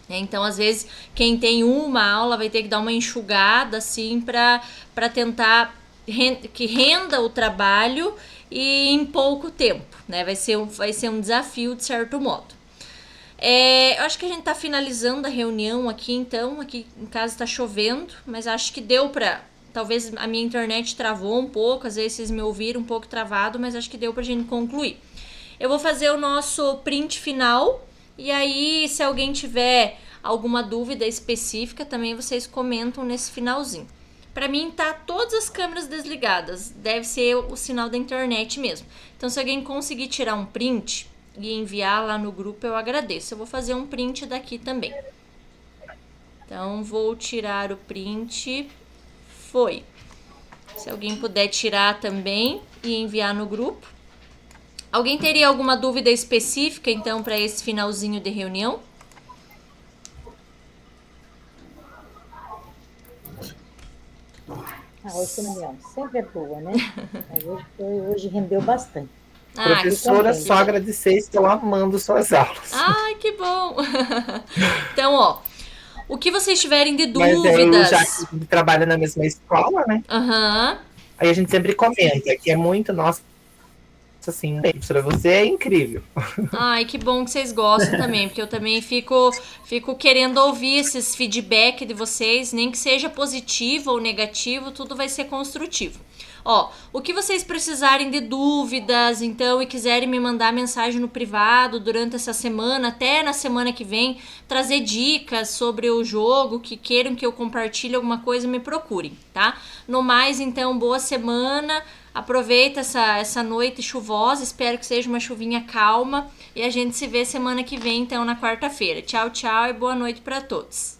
né? Então, às vezes, quem tem uma aula vai ter que dar uma enxugada, assim, para tentar que renda o trabalho e em pouco tempo, né? Vai ser um desafio, de certo modo. Eu acho que a gente tá finalizando a reunião aqui, então. Aqui em casa tá chovendo, mas acho que deu pra... Talvez a minha internet travou um pouco, às vezes vocês me ouviram um pouco travado, mas acho que deu pra gente concluir. Eu vou fazer o nosso print final, e aí se alguém tiver alguma dúvida específica, também vocês comentam nesse finalzinho. Pra mim tá todas as câmeras desligadas, deve ser o sinal da internet mesmo. Então se alguém conseguir tirar um print e enviar lá no grupo, eu agradeço. Eu vou fazer um print daqui também. Então vou tirar o print. Foi. Se alguém puder tirar também e enviar no grupo. Alguém teria alguma dúvida específica então para esse finalzinho de reunião? Hoje a reunião sempre é boa, né? Mas hoje rendeu bastante. Professora, só agradecer, estou amando suas aulas. Ai, que bom! Então, ó, o que vocês tiverem de dúvidas... Mas já que trabalha na mesma escola, né? Aham. Aí a gente sempre comenta que é muito, nossa, assim, professora, você é incrível. Ai, que bom que vocês gostam também, porque eu também fico querendo ouvir esses feedback de vocês, nem que seja positivo ou negativo, tudo vai ser construtivo. Ó, o que vocês precisarem de dúvidas, então, e quiserem me mandar mensagem no privado durante essa semana, até na semana que vem, trazer dicas sobre o jogo, que queiram que eu compartilhe alguma coisa, me procurem, tá? No mais, então, boa semana, aproveita essa noite chuvosa, espero que seja uma chuvinha calma, e a gente se vê semana que vem, então, na quarta-feira. Tchau, tchau e boa noite para todos.